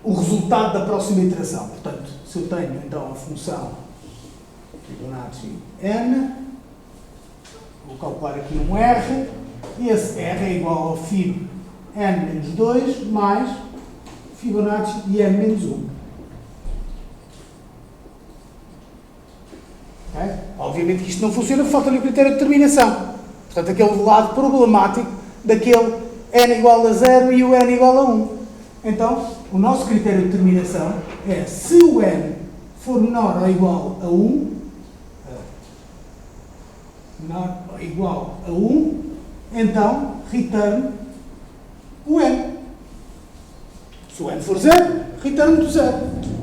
o resultado da próxima iteração. Portanto, se eu tenho então a função Fibonacci n, vou calcular aqui um R, e esse R é igual ao Fib n menos 2 mais Fibonacci de n menos 1. Okay? Obviamente que isto não funciona, falta-lhe o critério de determinação. Portanto, aquele lado problemático daquele n igual a 0 e o n igual a 1. Então, o nosso critério de determinação é se o n for menor ou igual a 1, menor ou igual a 1, então return o n. Se o n for 0, return do 0.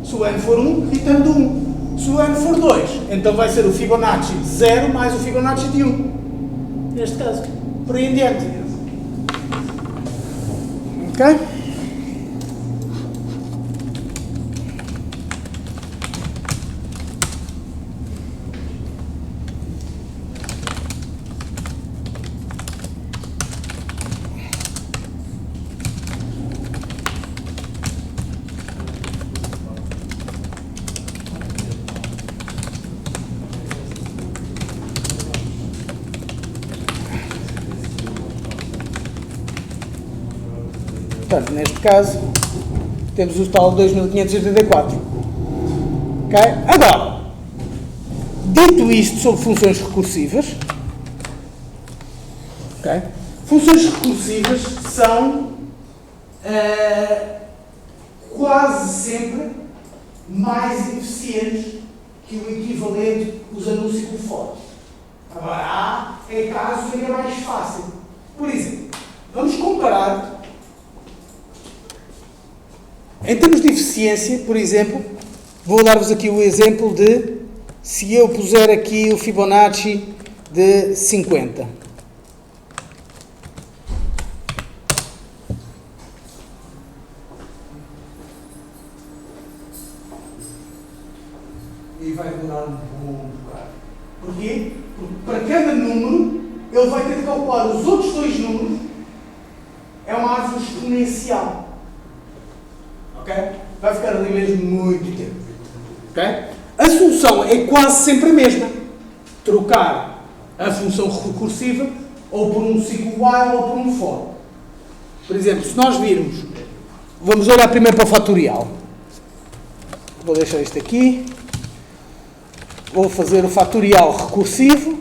Se o n for 1, return do 1. Se o n for 2, então vai ser o Fibonacci 0 mais o Fibonacci de 1. Neste caso, por aí em diante. Ok? Portanto, neste caso, temos o tal 2584. Ok? Agora, dito isto sobre funções recursivas, ok? Funções recursivas são quase sempre mais eficientes que o equivalente usando o ciclo for. Agora, há casos em que é mais fácil. Por exemplo, vamos comparar. Em termos de eficiência, por exemplo, vou dar-vos aqui o exemplo de se eu puser aqui o Fibonacci de 50. E vai demorar um bocado. Porquê? Porque para cada número, ele vai ter de calcular os outros dois números. É uma árvore exponencial. Ok? Vai ficar ali mesmo muito tempo. Ok? A solução é quase sempre a mesma. Trocar a função recursiva ou por um ciclo while ou por um for. Por exemplo, se nós virmos, vamos olhar primeiro para o fatorial. Vou deixar isto aqui. Vou fazer o fatorial recursivo.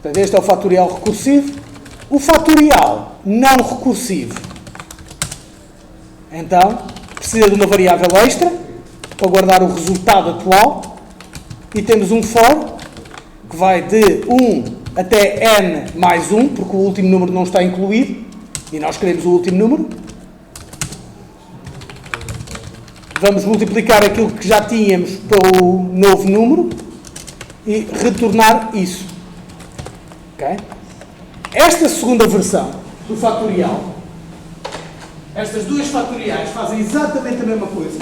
Portanto, este é o fatorial recursivo. O fatorial não recursivo, então, precisa de uma variável extra para guardar o resultado atual. E temos um for que vai de 1 até n mais 1, porque o último número não está incluído. E nós queremos o último número. Vamos multiplicar aquilo que já tínhamos pelo novo número e retornar isso. Okay? Esta segunda versão do fatorial, estas duas fatoriais fazem exatamente a mesma coisa.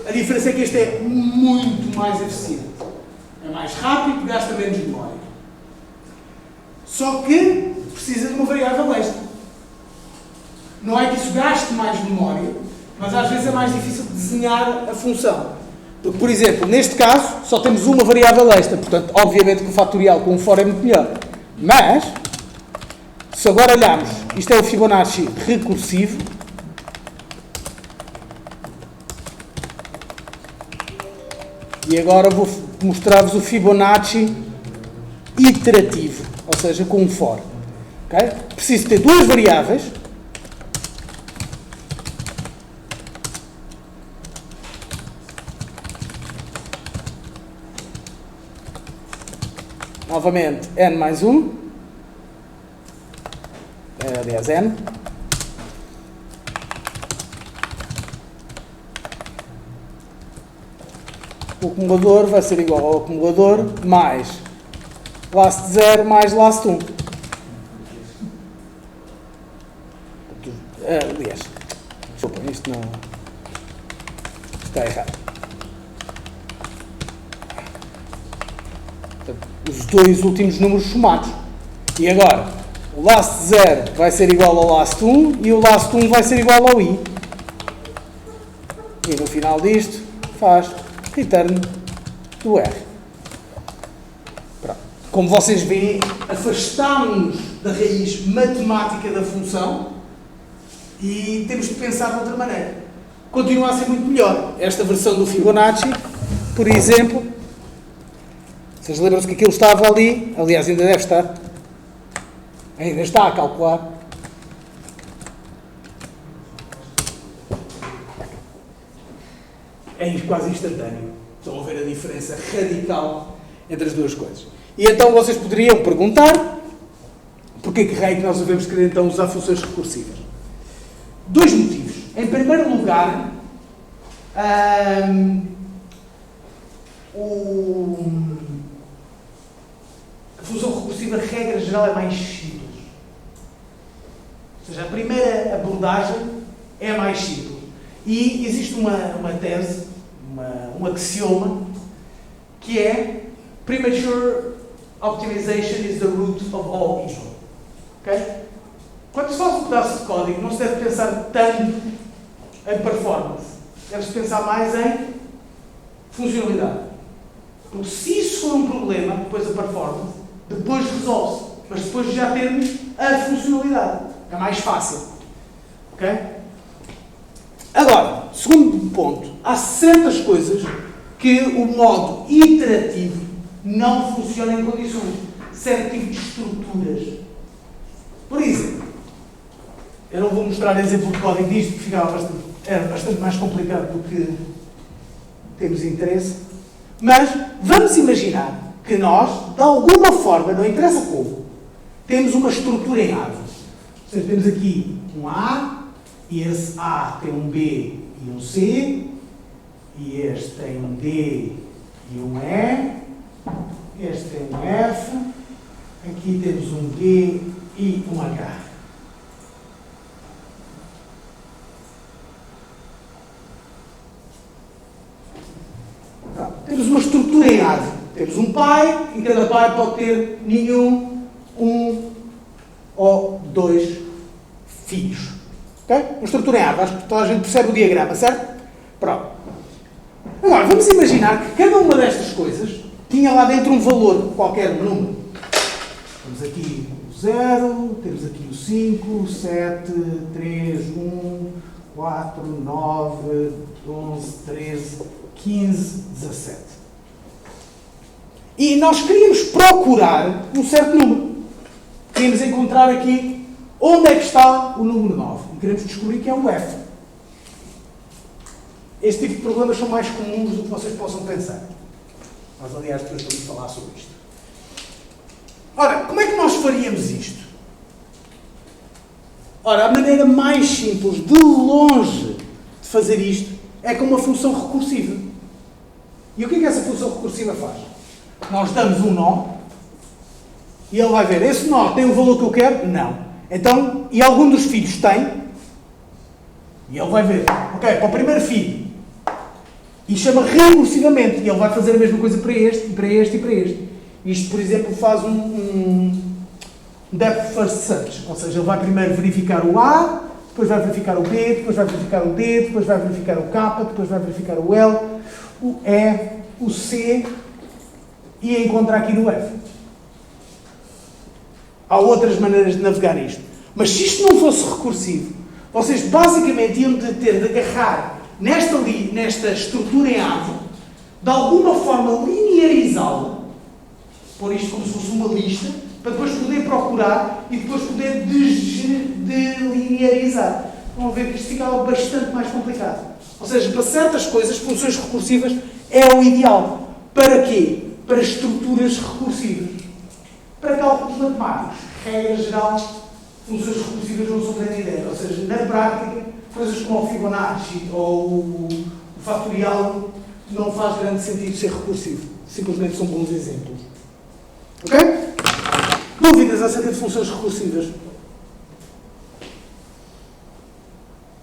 A diferença é que este é muito mais eficiente. É mais rápido, gasta menos memória. Só que precisa de uma variável extra. Não é que isso gaste mais memória, mas às vezes é mais difícil de desenhar a função. Porque, por exemplo, neste caso, só temos uma variável extra. Portanto, obviamente que o fatorial com um for é muito melhor. Mas, se agora olharmos, isto é o Fibonacci recursivo. E agora vou mostrar-vos o Fibonacci iterativo, ou seja, com um for. Okay? Preciso ter duas variáveis. Novamente, n mais 1. Aliás, n. O acumulador vai ser igual ao acumulador mais last 0 mais last 1. Aliás, desculpa, isto não está errado. Portanto, os dois últimos números somados. E agora, o last 0 vai ser igual ao last 1 e o last 1 vai ser igual ao i. E no final disto faz return do r. Pronto. Como vocês veem, afastámos-nos da raiz matemática da função e temos de pensar de outra maneira. Continua a ser muito melhor. Esta versão do Fibonacci, por exemplo, Vocês lembram-se que aquilo estava ali, aliás, ainda deve estar. Ainda está a calcular. É quase instantâneo. Estão a ver a diferença radical entre as duas coisas. E então vocês poderiam perguntar porque é que raio que nós devemos querer então usar funções recursivas. Dois motivos. Em primeiro lugar, a função recursiva, regra geral, é mais simples. Ou seja, a primeira abordagem é a mais simples. E existe uma tese, um axioma, que é premature optimization is the root of all evil. Okay? Quando se faz um pedaço de código, não se deve pensar tanto em performance. Deve-se pensar mais em funcionalidade. Porque se isso for um problema, depois a performance, depois resolve-se. Mas depois já temos a funcionalidade. É mais fácil. Ok? Agora, segundo ponto. Há certas coisas que o modo iterativo não funciona em condições. Certo tipo de estruturas. Por exemplo, eu não vou mostrar exemplo de código disto, porque era bastante mais complicado do que temos interesse. Mas vamos imaginar que nós, de alguma forma, não interessa como, temos uma estrutura em árvore. Ou seja, temos aqui um A, e esse A tem um B e um C, e este tem um D e um E, este tem um F, aqui temos um G e um H. Temos uma estrutura em árvore. Temos um pai, e cada pai pode ter nenhum, um ou dois filhos. Okay? Uma estrutura em árvore. Acho que toda a gente percebe o diagrama, certo? Pronto. Agora, vamos imaginar que cada uma destas coisas tinha lá dentro um valor, qualquer número. Temos aqui o 0, temos aqui o 5, 7, 3, 1, 4, 9, 11, 13, 15, 17. E nós queríamos procurar um certo número. Queríamos encontrar aqui onde é que está o número 9. E queremos descobrir que é o F. Este tipo de problemas são mais comuns do que vocês possam pensar. Nós, aliás, depois vamos falar sobre isto. Ora, como é que nós faríamos isto? Ora, a maneira mais simples, de longe, de fazer isto é com uma função recursiva. E o que é que essa função recursiva faz? Nós damos um nó e ele vai ver, esse nó tem o valor que eu quero? Não. Então, e algum dos filhos tem? E ele vai ver, ok, para o primeiro filho. E chama recursivamente. E ele vai fazer a mesma coisa para este, e para este, e para este. Isto, por exemplo, faz um depth first search. Ou seja, ele vai primeiro verificar o A, depois vai verificar o B, depois vai verificar o D, depois vai verificar o K, depois vai verificar o L, o E, o C e encontra aqui no F. Há outras maneiras de navegar isto. Mas se isto não fosse recursivo, vocês basicamente iam ter de agarrar nesta estrutura em árvore, de alguma forma linearizá-la, pôr isto como se fosse uma lista, para depois poder procurar e depois poder delinearizar. Vão ver que isto ficava bastante mais complicado. Ou seja, para certas coisas, funções recursivas é o ideal. Para quê? Para estruturas recursivas. Para cálculos matemáticos, regra geral, funções recursivas não são grande ideia. Ou seja, na prática, coisas como o Fibonacci ou o fatorial não faz grande sentido ser recursivo. Simplesmente são bons exemplos. Ok? Dúvidas acerca de funções recursivas?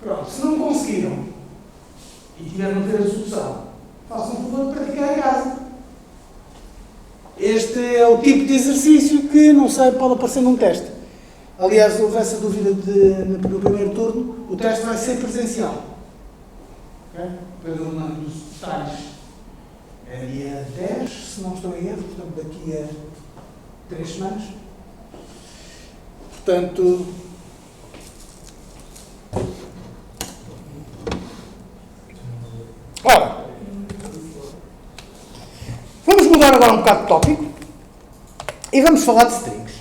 Pronto, se não conseguiram e tiveram de ter a solução, façam um favor de praticar em casa. Este é o tipo de exercício que, não sei, pode aparecer num teste. Aliás, se houver essa dúvida no primeiro turno, o teste vai ser presencial. Ok? Depois eu mando os detalhes. É dia 10, se não estou em erro, portanto daqui a 3 semanas. Portanto, ora, vamos mudar mudar agora um bocado de tópico e vamos falar de strings.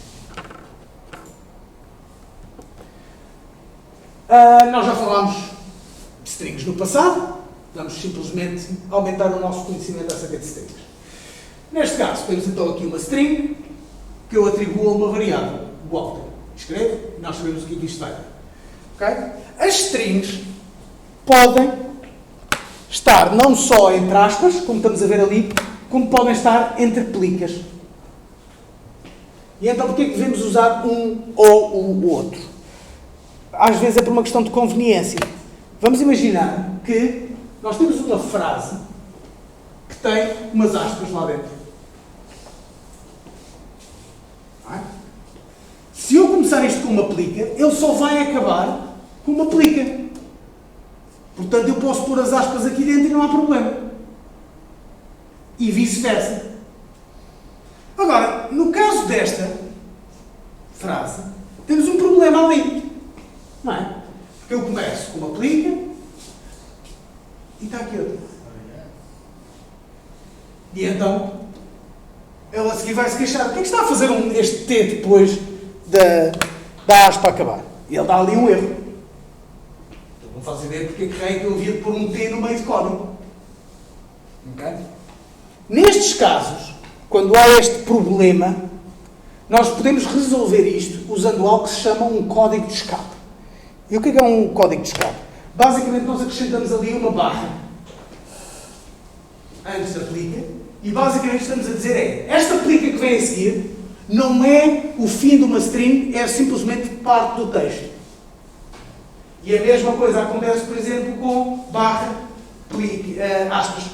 Nós já falámos de strings no passado, vamos simplesmente aumentar o nosso conhecimento acerca de strings. Neste caso, temos então aqui uma string que eu atribuo a uma variável, Walter. Escreve, nós sabemos o que isto vai dar. Okay? As strings podem estar não só entre aspas, como estamos a ver ali, como podem estar entre plicas. E então, porquê é que devemos usar um ou o outro? Às vezes é por uma questão de conveniência. Vamos imaginar que nós temos uma frase que tem umas aspas lá dentro. Não é? Se eu começar isto com uma plica, ele só vai acabar com uma plica. Portanto, eu posso pôr as aspas aqui dentro e não há problema. E vice-versa. Agora, no caso desta frase, temos um problema ali. Não é? Porque eu começo com uma plica e está aqui outra. E então, ele a seguir vai se queixar. O que é que está a fazer este T depois da aspa acabar? E ele dá ali um erro. Eu não faço ideia porque é que raio que eu havia de pôr um T no meio de código. Ok? Nestes casos, quando há este problema, nós podemos resolver isto usando algo que se chama um código de escape. E o que é um código de escape? Basicamente, nós acrescentamos ali uma barra antes da plica e basicamente estamos a dizer esta plica que vem a seguir não é o fim de uma string, é simplesmente parte do texto. E a mesma coisa acontece, por exemplo, com barra, plica, aspas.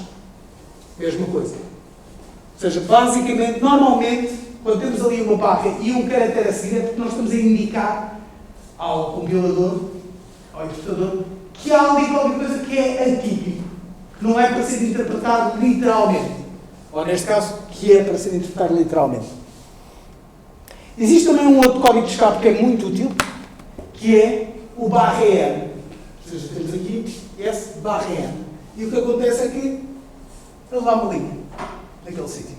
Mesma coisa. Ou seja, basicamente, normalmente, quando temos ali uma barra e um caractere a seguir, é porque nós estamos a indicar ao compilador, ao interpretador, que há ali qualquer coisa que é atípico, que não é para ser interpretado literalmente. Ou, neste caso, que é para ser interpretado literalmente. Existe também um outro código de escape que é muito útil, que é o /n. Ou seja, temos aqui S/n. E o que acontece é que ele dá uma linha naquele sítio.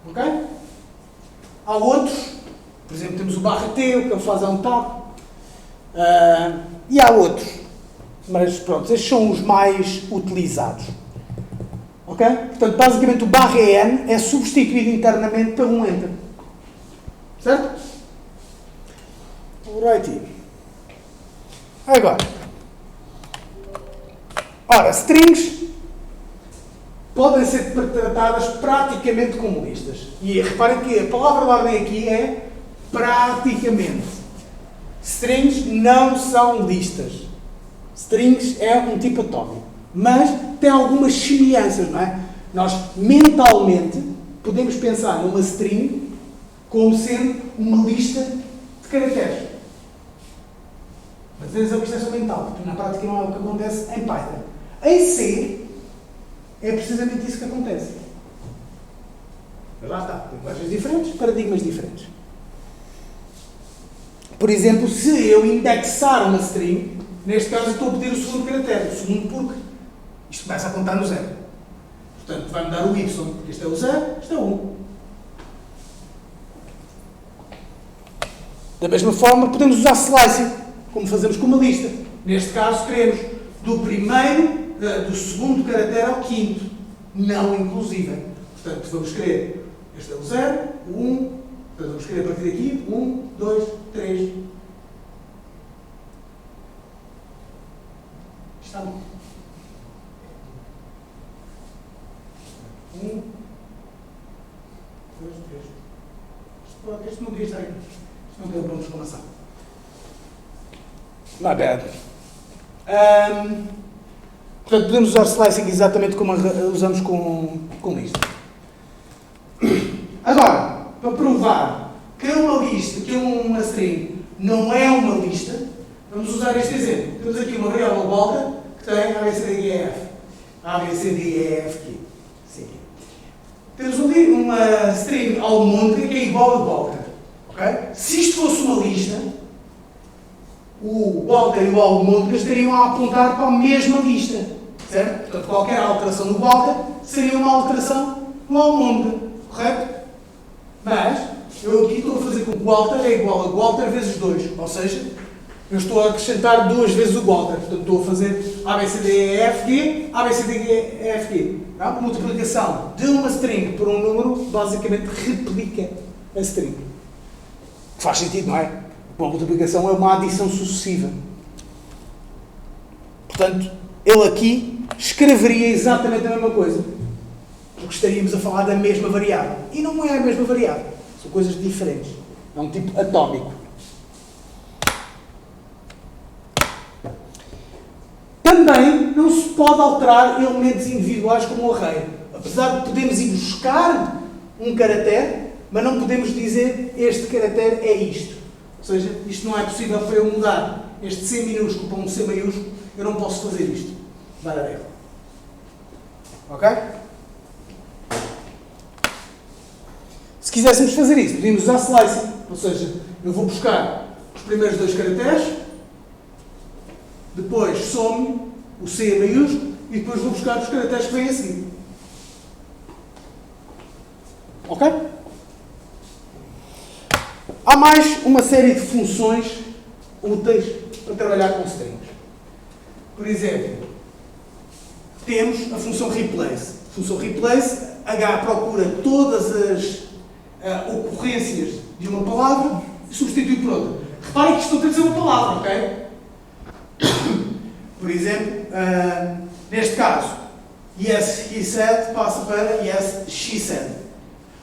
Ok? Há outros, por exemplo, temos o /t, o que ele faz é um tab. E há outros. Mas pronto, estes são os mais utilizados. Ok? Portanto, basicamente o /n é substituído internamente por um enter. Certo? Alrighty. Agora. Ora, strings podem ser tratadas praticamente como listas. E reparem que a palavra de ordem aqui é praticamente. Strings não são listas. Strings é um tipo atómico. Mas tem algumas semelhanças, não é? Nós, mentalmente, podemos pensar numa string como sendo uma lista de caracteres. Mas atenção que isto é só mental, porque na prática não é o que acontece em Python. Em C, é precisamente isso que acontece. Mas lá está, linguagens diferentes, paradigmas diferentes. Por exemplo, se eu indexar uma string, neste caso eu estou a pedir o segundo caractere, o segundo porque isto começa a contar no 0. Portanto, vai-me dar o y, porque este é o 0, este é o 1. Da mesma forma, podemos usar slicing, como fazemos com uma lista. Neste caso, queremos do segundo caractere ao quinto, não inclusiva. Portanto, vamos querer, este é o 0, o 1, portanto, vamos querer a partir daqui, 1, 2, 3. Está bom. 1, 2, 3. Este não devia estar aqui. Isto não deu para uma exclamação. Not bad. Portanto, podemos usar slicing exatamente como usamos com lista. Agora, para provar que uma lista, que uma string não é uma lista, vamos usar este exemplo. Temos aqui uma variável volta que tem ABCDEF. ABCDEF aqui. Sim. Temos ali uma string almôndega que é igual a volta. Okay? Se isto fosse uma lista, o Walter e o almôndega estariam a apontar para a mesma lista. Certo? Portanto, qualquer alteração no Walter seria uma alteração no almôndega, correto? Mas eu aqui estou a fazer com que o Walter é igual a Walter vezes 2, ou seja, eu estou a acrescentar 2 vezes o Walter, portanto estou a fazer ABCDEFG, ABCDEFG. A multiplicação de uma string por um número basicamente replica a string. Faz sentido, não é? Uma multiplicação é uma adição sucessiva. Portanto, ele aqui escreveria exatamente a mesma coisa, porque estaríamos a falar da mesma variável. E não é a mesma variável, são coisas diferentes. É um tipo atómico. Também não se pode alterar elementos individuais como o array. Apesar de podermos ir buscar um caractere, mas não podemos dizer este caractere é isto. Ou seja, isto não é possível para eu mudar este C minúsculo para um C maiúsculo, eu não posso fazer isto. Dar a regra. Ok? Se quiséssemos fazer isso, podíamos usar slicing. Ou seja, eu vou buscar os primeiros 2 caracteres, depois somo o C maiúsculo e depois vou buscar os caracteres que vêm a seguir. Ok? Há mais uma série de funções úteis para trabalhar com strings. Por exemplo, temos a função replace. A função replace, H procura todas as ocorrências de uma palavra e substitui por outra. Reparem que isto não tem de ser uma palavra, ok? Por exemplo, neste caso, yes, he said passa para yes, she said.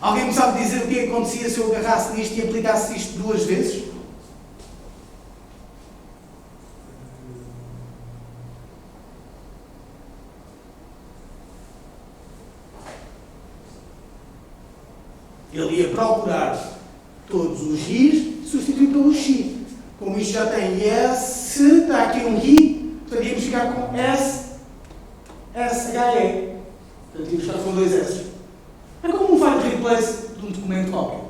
Alguém me sabe dizer o que acontecia se eu agarrasse nisto e aplicasse isto 2 vezes? Ele ia procurar todos os he's e substituir pelo she. Como isto já tem yes, está aqui um he, portanto íamos ficar com S, S-H-E. Portanto íamos ficar com 2 S. É como um file replace de um documento qualquer.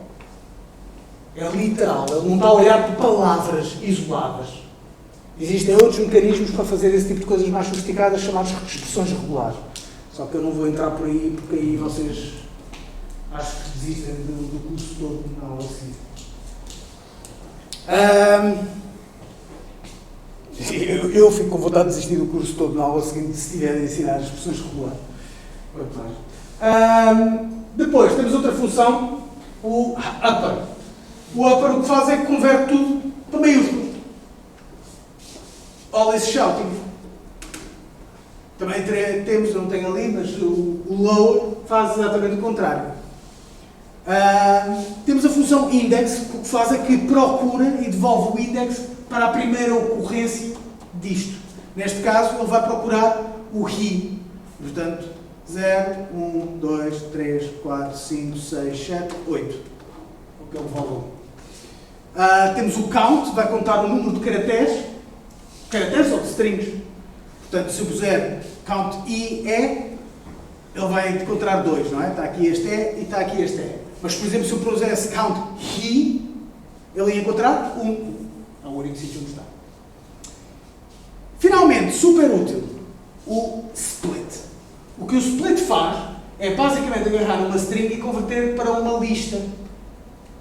É literal, ele não está a olhar por palavras isoladas. Existem outros mecanismos para fazer esse tipo de coisas mais sofisticadas, chamadas expressões regulares. Só que eu não vou entrar por aí, porque aí vocês acho que desistem do curso todo na aula seguinte. Eu fico com vontade de desistir do curso todo na aula seguinte se tiver de ensinar as expressões regulares. Depois temos outra função, o upper. O upper o que faz é que converte tudo para maiúsculo. All is shouting. Também temos, não tenho ali, mas o lower faz exatamente o contrário. Temos a função index, o que faz é que procura e devolve o index para a primeira ocorrência disto. Neste caso, ele vai procurar o he. Portanto, 0, 1, 2, 3, 4, 5, 6, 7, 8. Aquele valor. Temos o count, vai contar o número de caracteres ou de strings. Portanto, se eu puser count I, E, ele vai encontrar 2, não é? Está aqui este E e está aqui este E. Mas, por exemplo, se eu pusesse count he, ele ia encontrar 1. É o único sítio onde está. Finalmente, super útil, o split. O que o split faz é basicamente agarrar uma string e converter para uma lista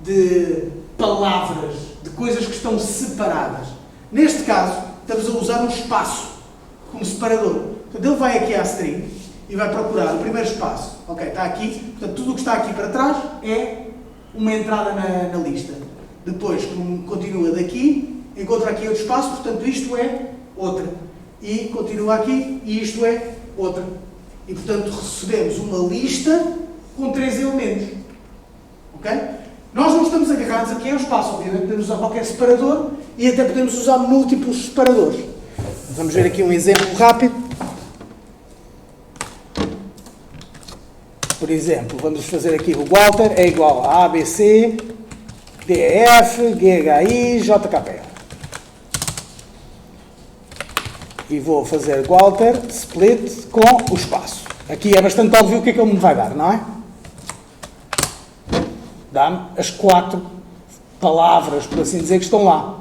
de palavras, de coisas que estão separadas. Neste caso, estamos a usar um espaço como separador. Portanto, ele vai aqui à string e vai procurar o primeiro espaço. Ok, está aqui. Portanto, tudo o que está aqui para trás é uma entrada na lista. Depois, continua daqui, encontra aqui outro espaço, portanto, isto é outra. E continua aqui, e isto é outra. E, portanto, recebemos uma lista com 3 elementos. Ok? Nós não estamos agarrados aqui ao espaço, obviamente podemos usar qualquer separador e até podemos usar múltiplos separadores. Vamos ver aqui um exemplo rápido. Por exemplo, vamos fazer aqui o Walter é igual a ABC, DEF, GHI, JKL. E vou fazer Walter split com o espaço. Aqui é bastante óbvio o que é que ele me vai dar, não é? Dá-me as 4 palavras, por assim dizer, que estão lá,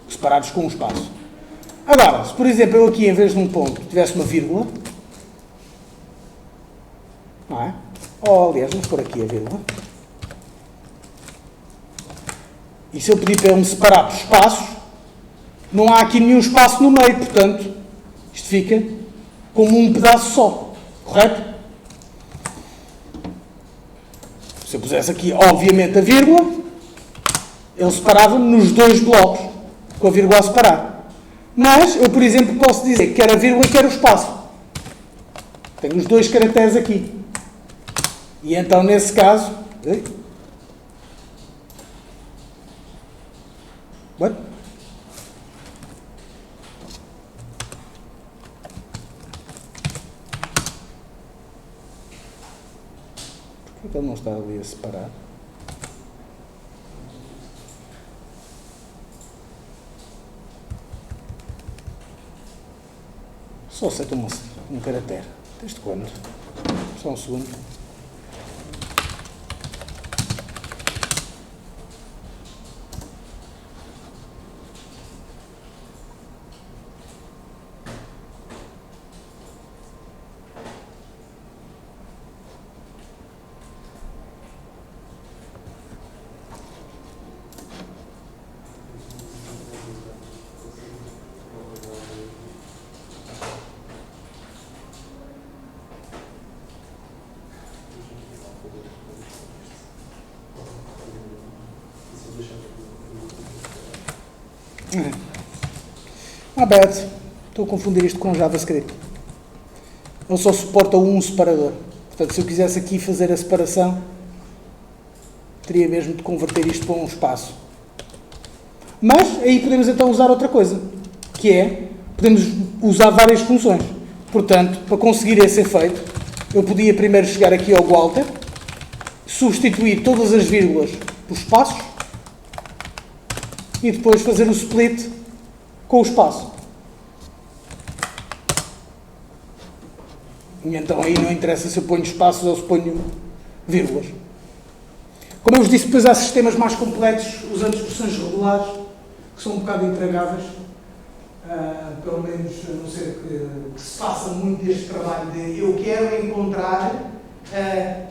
separados com um espaço. Agora, se por exemplo eu aqui, em vez de um ponto, tivesse uma vírgula, não é? Ou, aliás, vamos pôr aqui a vírgula. E se eu pedir para ele me separar por espaços, não há aqui nenhum espaço no meio, portanto, isto fica como um pedaço só, correto? Se eu pusesse aqui, obviamente, a vírgula, ele separava-me nos dois blocos, com a vírgula a separar. Mas, eu, por exemplo, posso dizer que quer a vírgula e quer o espaço. Tenho os dois caracteres aqui. E então, nesse caso... What? Por que ele não está ali a separar? Só aceita um caractere. Desde quando? Só um segundo. Bad. Estou a confundir isto com JavaScript. Ele só suporta um separador. Portanto, se eu quisesse aqui fazer a separação, teria mesmo de converter isto para um espaço. Mas aí podemos então usar outra coisa, que é, podemos usar várias funções. Portanto, para conseguir esse efeito, eu podia primeiro chegar aqui ao Walter, substituir todas as vírgulas por espaços e depois fazer o split com o espaço. E então aí não interessa se eu ponho espaços ou se ponho vírgulas. Como eu vos disse, depois há sistemas mais complexos usando expressões regulares que são um bocado intragáveis, pelo menos a não ser que se faça muito deste trabalho de eu quero encontrar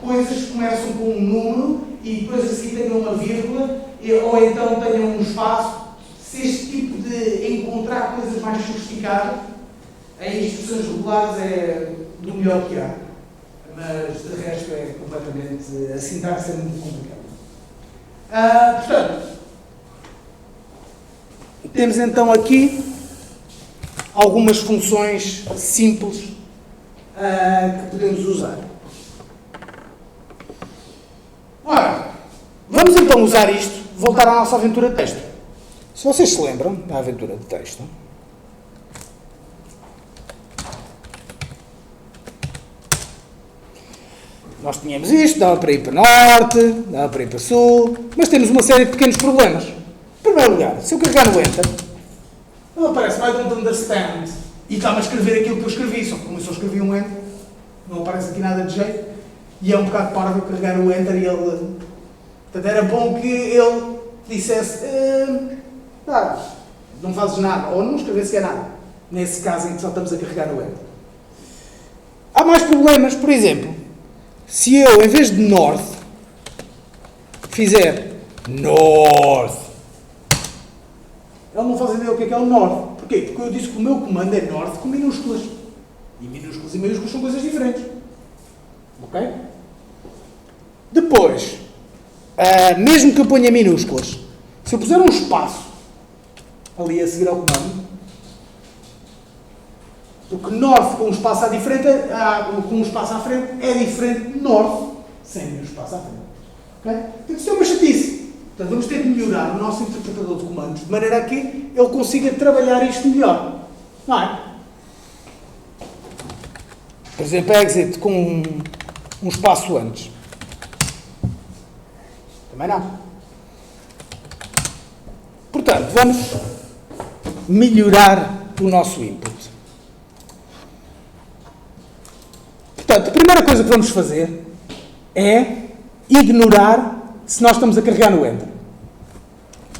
coisas que começam com um número e depois assim tenham uma vírgula ou então tenham um espaço. Se este tipo de encontrar coisas mais sofisticadas, em instruções regulares é do melhor que há. Mas de resto é completamente, a sintaxe é muito complicada. Portanto, temos então aqui algumas funções simples que podemos usar. Ora, vamos então usar isto, voltar à nossa aventura de texto. Se vocês se lembram da aventura de texto, nós tínhamos isto, dava para ir para norte, dava para ir para sul, mas temos uma série de pequenos problemas. Em primeiro lugar, se eu carregar no Enter, ele aparece I don't understand e está-me a escrever aquilo que eu escrevi, só que como eu só escrevi um Enter, não aparece aqui nada de jeito, e é um bocado parvo eu carregar o Enter e ele... Portanto, era bom que ele dissesse não fazes nada, ou não escrevesse sequer nada, nesse caso em que só estamos a carregar no Enter. Há mais problemas, por exemplo, se eu, em vez de North, fizer North, ele não faz ideia o que é o North. Porquê? Porque eu disse que o meu comando é North com minúsculas. E minúsculas e maiúsculas são coisas diferentes. Ok? Depois, mesmo que eu ponha minúsculas, se eu puser um espaço ali a seguir ao comando, porque North com um espaço com um espaço à frente é diferente de North sem nenhum espaço à frente. Okay? Então isto é uma chatice. Portanto, vamos ter de melhorar o nosso interpretador de comandos de maneira a que ele consiga trabalhar isto melhor. Não é? Por exemplo, exit com um espaço antes. Também não. Portanto, vamos melhorar o nosso input. Portanto, a primeira coisa que vamos fazer é ignorar se nós estamos a carregar no Enter.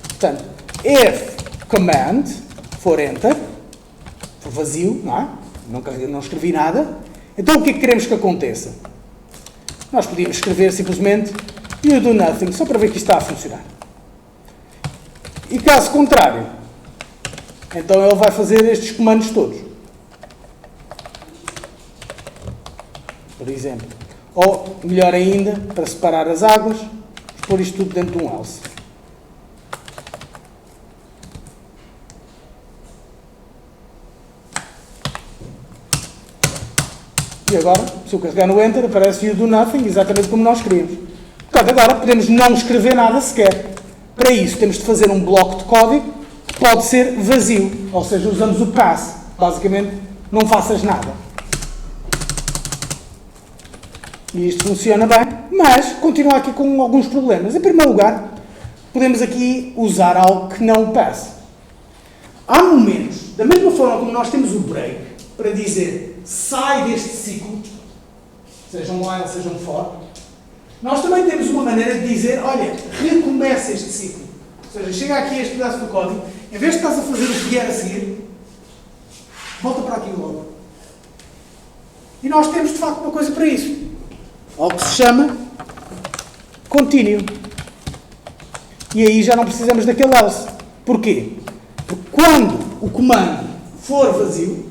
Portanto, if command for Enter, for vazio, não é? Não escrevi nada, então o que é que queremos que aconteça? nós podíamos escrever simplesmente you do nothing, só para ver que isto está a funcionar. E caso contrário, então ele vai fazer estes comandos todos. Por exemplo. Ou, melhor ainda, para separar as águas, pôr isto tudo dentro de um else. E agora, se eu carregar no Enter, aparece You Do Nothing, exatamente como nós queríamos. Portanto, agora podemos não escrever nada sequer. Para isso, temos de fazer um bloco de código que pode ser vazio. Ou seja, usamos o pass. Basicamente, não faças nada. E isto funciona bem, mas continua aqui com alguns problemas. Em primeiro lugar, podemos aqui usar algo que não o pass. Há momentos, da mesma forma como nós temos o break, para dizer sai deste ciclo, seja um while, seja um for, nós também temos uma maneira de dizer, olha, recomeça este ciclo. Ou seja, chega aqui este pedaço do código, em vez de estás a fazer o que vier a seguir, volta para aqui logo. E nós temos, de facto, uma coisa para isso. Algo que se chama continue. E aí já não precisamos daquele else. Porquê? Porque quando o comando for vazio,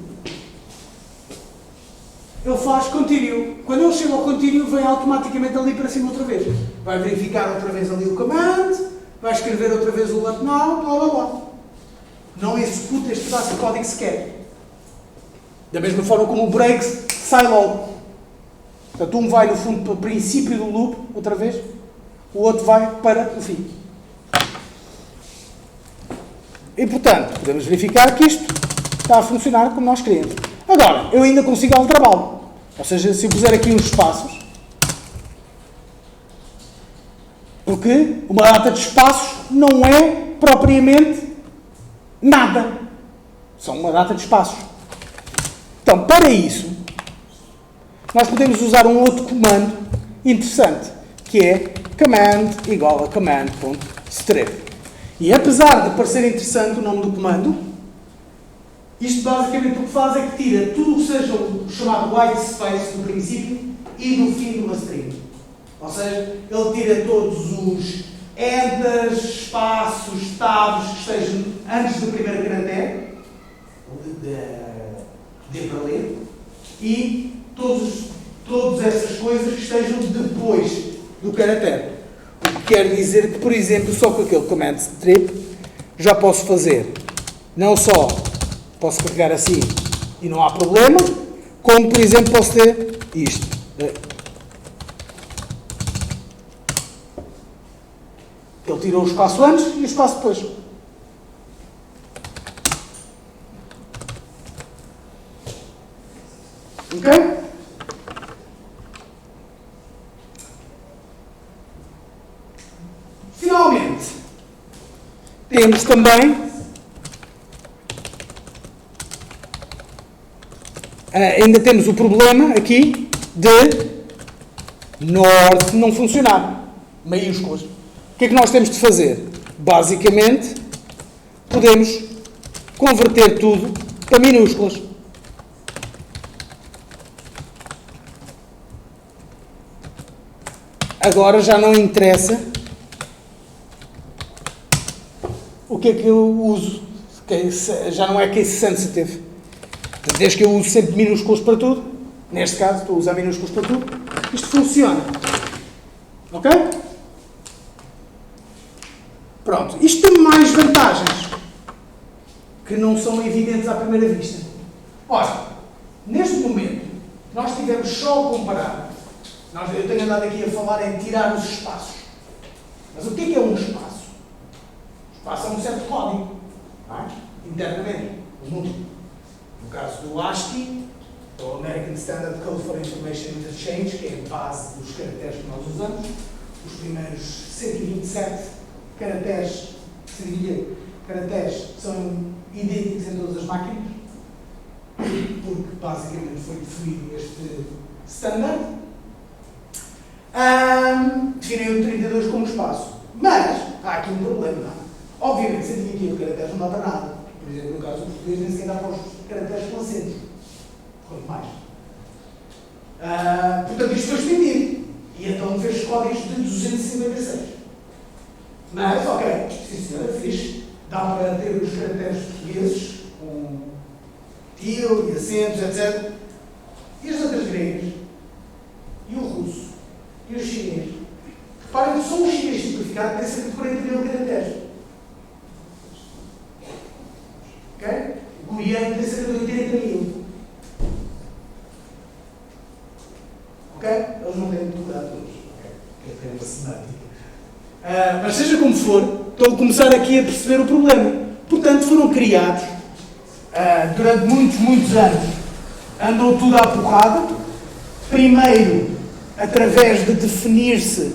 ele faz continue. Quando ele chega ao continue, vem automaticamente ali para cima outra vez. Vai verificar outra vez ali o command, vai escrever outra vez o let now, blá blá blá. Não executa este pedaço de código sequer. Da mesma forma como o break sai logo. Portanto, um vai no fundo para o princípio do loop, outra vez, o outro vai para o fim. E portanto, podemos verificar que isto está a funcionar como nós queríamos. Agora, eu ainda consigo alterá-lo. Ou seja, se eu puser aqui uns espaços, porque uma data de espaços não é propriamente nada. São uma data de espaços. Então, para isso, nós podemos usar um outro comando interessante, que é command igual a command.strip. E apesar de parecer interessante o nome do comando, isto basicamente o que faz é que tira tudo o que seja o chamado white space do princípio e do fim de uma string. Ou seja, ele tira todos os enters, espaços, tabs que estejam antes do primeiro caractere, de para ler, e todas essas coisas que estejam depois do caractere. O que quer dizer que, por exemplo, só com aquele command strip já posso fazer, não só posso carregar assim e não há problema, como, por exemplo, posso ter isto. Ele tirou o espaço antes e o espaço depois. Ok? Finalmente, temos também ainda temos o problema aqui de north não funcionar, maiúsculas. O que é que nós temos de fazer? Basicamente, podemos converter tudo para minúsculas. Agora já não interessa o que é que eu uso, já não é case sensitive. Desde que eu uso sempre minúsculos para tudo, neste caso estou a usar minúsculos para tudo, isto funciona. Ok? Pronto, isto tem mais vantagens que não são evidentes à primeira vista. Ora, neste momento, nós tivemos só a comparar. Eu tenho andado aqui a falar em tirar os espaços. Mas o que é um espaço? O espaço é um certo código, não é? Internamente, um número. No caso do ASCII, o American Standard Code for Information Interchange, que é a base dos caracteres que nós usamos, os primeiros 127 caracteres são idênticos em todas as máquinas, porque basicamente foi definido este standard. Definem o 32 como espaço. Mas há aqui um problema, não é? Obviamente, 128 caracteres não dá para nada. Por exemplo, no caso do português, nem sequer dá para os caracteres com acentos. Quanto mais. Portanto, isto foi extendido. códigos de 256. Mas, ok, sim senhora, fixe. Dá para ter os caracteres portugueses, com tilde, acentos, etc. E as letras gregas? E o russo? E o chinês? Reparem que só o chinês simplificado tem cerca de 40 mil caracteres. Ok? O coreano tem cerca de 80 mil. Ok? Eles não têm muito cuidado todos. Ok? É uma semântica. Mas seja como for, estou a começar aqui a perceber o problema. Portanto, foram criados durante muitos anos. Andou tudo à porrada. Primeiro, através de definir-se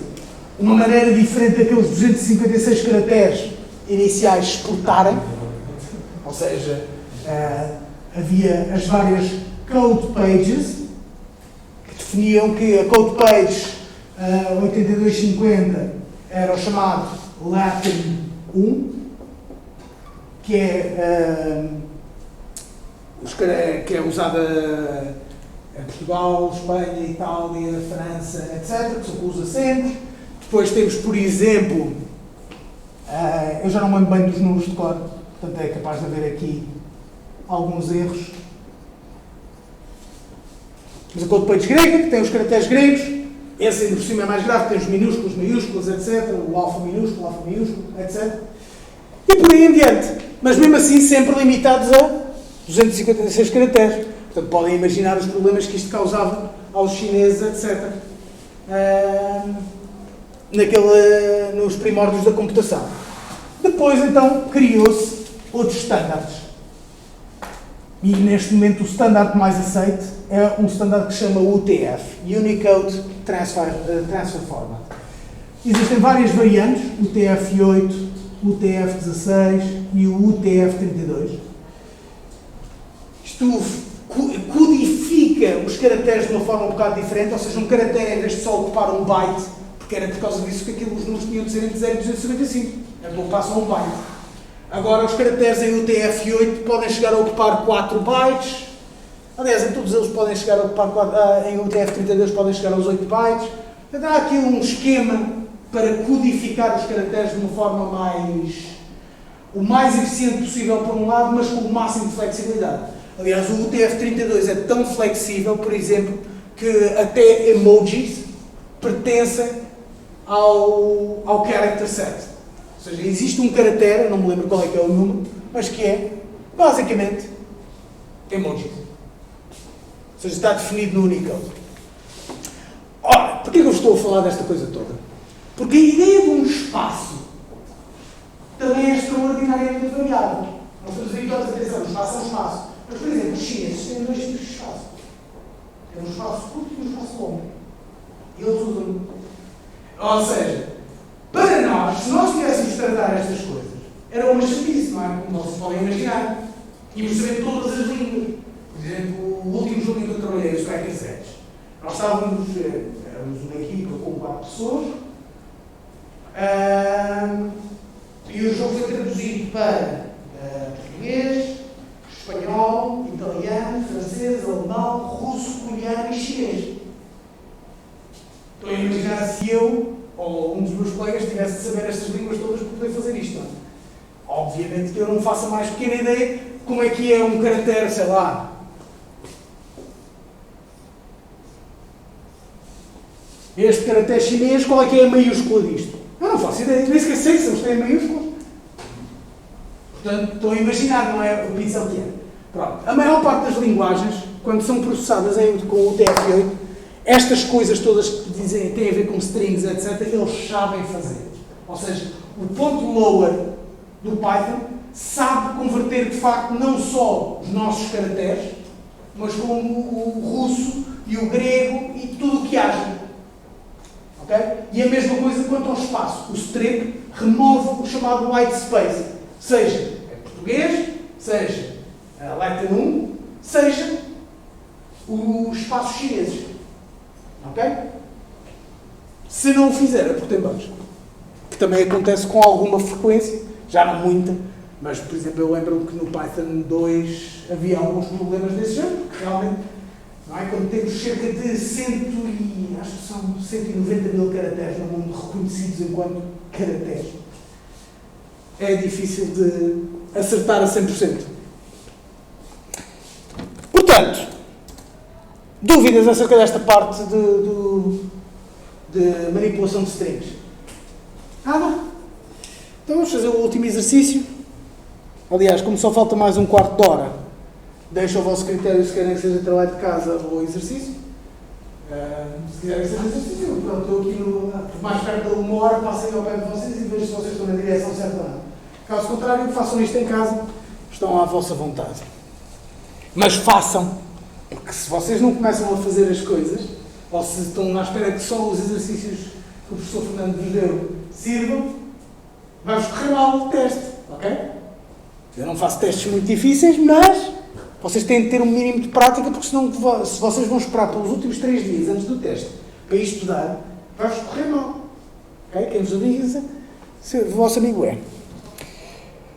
uma maneira diferente daqueles 256 caracteres iniciais exportarem. Ou seja, havia as várias code pages, que definiam que a code page 8250 era o chamado Latin 1, que é usada em Portugal, Espanha, Itália, França, etc., que são com os acentos. Depois temos, por exemplo, eu já não me lembro bem dos números de cor, portanto é capaz de haver aqui alguns erros. Mas a code page grega, que tem os caracteres gregos, esse ainda por cima é mais grave, tem os minúsculos, maiúsculos, etc., o alfa minúsculo, etc., e por aí em diante. Mas mesmo assim sempre limitados a 256 caracteres. Portanto, podem imaginar os problemas que isto causava aos chineses, etc., nos primórdios da computação. Depois, então, criou-se outros estándares. E, neste momento, o standard mais aceito é um standard que se chama UTF, Unicode Transfer Format. Existem várias variantes, UTF-8, UTF-16 e o UTF-32. Isto codifica os caracteres de uma forma um bocado diferente, ou seja, um caractere, em vez de só ocupar um byte, porque era por causa disso que os números tinham de ser entre 0 e 255, então passam um byte. Agora, os caracteres em UTF-8 podem chegar a ocupar 4 bytes, aliás, em todos eles podem chegar a ocupar, em UTF-32 podem chegar aos 8 bytes. Então, há aqui um esquema para codificar os caracteres de uma forma o mais eficiente possível por um lado, mas com o máximo de flexibilidade. Aliás, o UTF-32 é tão flexível, por exemplo, que até emojis pertencem ao character set. Ou seja, existe um caractere, não me lembro qual é que é o número, mas que é, basicamente, emoji. Ou seja, está definido no Unicode. Ora, porquê que eu estou a falar desta coisa toda? Porque a ideia de um espaço também é extraordinariamente variável. Nós estamos habituados a pensar, o espaço é um espaço. Mas, por exemplo, os chineses têm dois tipos de espaço. Tem um espaço curto e um espaço longo. E eles usam. Ou seja, para nós, se nós tivéssemos de tratar estas coisas, era uma chatice, não é? Como vocês podem imaginar. Tínhamos de saber todas as línguas. Por exemplo, o último jogo em que eu trabalhei, o Strikers Edge. Nós éramos uma equipa com 4 pessoas. E o jogo foi traduzido para português, espanhol, italiano, francês, alemão, russo, coreano e chinês. Estou a imaginar se eu ou um dos meus colegas tivesse de saber estas línguas todas para poder fazer isto. Não? Obviamente que eu não faço a mais pequena ideia como é que é um caractere, sei lá. Este caractere chinês, qual é que é a maiúscula disto? Eu não faço ideia, nem sequer sei se eles têm maiúsculas. Portanto, estou a imaginar, não é o pixel que é. Pronto. A maior parte das linguagens, quando são processadas com o TF-8, estas coisas todas que dizem, têm a ver com strings, etc., eles sabem fazer. Ou seja, o ponto lower do Python sabe converter, de facto, não só os nossos caracteres, mas como o russo e o grego e tudo o que haja. Okay? E a mesma coisa quanto ao espaço. O strip remove o chamado white space. Seja português, seja Latin 1, seja os espaços chineses. Ok? Se não o fizer, é por ter baixo. Que também acontece com alguma frequência, já não muita, mas, por exemplo, eu lembro-me que no Python 2 havia alguns problemas desse género, porque realmente Não é? Quando temos cerca de acho que são 190 mil caracteres no mundo reconhecidos enquanto caracteres, é difícil de acertar a 100%. Portanto, dúvidas acerca desta parte de manipulação de strings? Nada? Então vamos fazer o último exercício. Aliás, como só falta mais um quarto de hora, deixo ao vosso critério se querem que seja trabalho de casa ou exercício. Se quiserem que seja exercício, pronto, estou aqui mais perto de 1 hora, passo aí ao pé de vocês e vejo se vocês estão na direção certa ou não. Caso contrário, façam isto em casa, estão à vossa vontade. Mas façam, porque se vocês não começam a fazer as coisas, ou se estão à espera que só os exercícios que o professor Fernando vos deu sirvam, vai-vos correr mal o teste, ok? Eu não faço testes muito difíceis, mas vocês têm de ter um mínimo de prática, porque senão, se vocês vão esperar pelos últimos 3 dias antes do teste para ir estudar, vai-vos correr mal. Ok? Quem vos avisa, o vosso amigo é.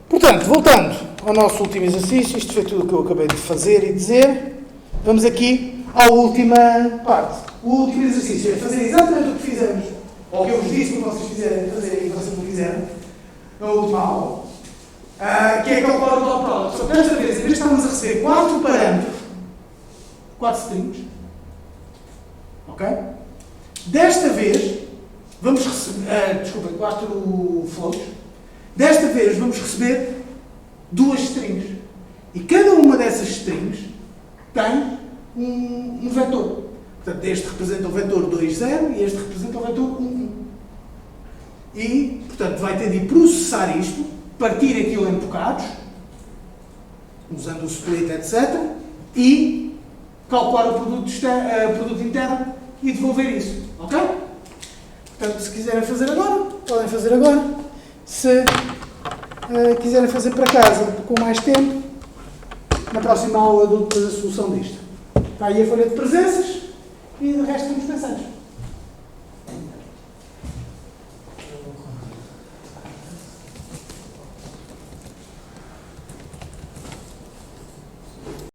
Portanto, voltando ao nosso último exercício, isto foi tudo o que eu acabei de fazer e dizer, vamos aqui à última parte. O último exercício é fazer exatamente o que fizemos, ou o que eu vos disse para vocês fazerem e vocês não fizeram, na última aula, que é calcular o top product. Só que desta vez, em vez de estarmos a receber 4 parâmetros, 4 strings, ok? Desta vez, vamos receber, 4 flows. Desta vez vamos receber 2 strings. E cada uma dessas strings tem um vetor. Portanto, este representa o vetor 2, 0 e este representa o vetor 1, 1. E, portanto, vai ter de processar isto, partir aquilo em bocados, usando o split, etc. E calcular o produto interno e devolver isso. Ok? Portanto, se quiserem fazer agora, podem fazer agora. Se quiserem fazer para casa com mais tempo, na próxima aula dou depois a solução disto. Está aí a folha de presenças e de resto estamos pensados.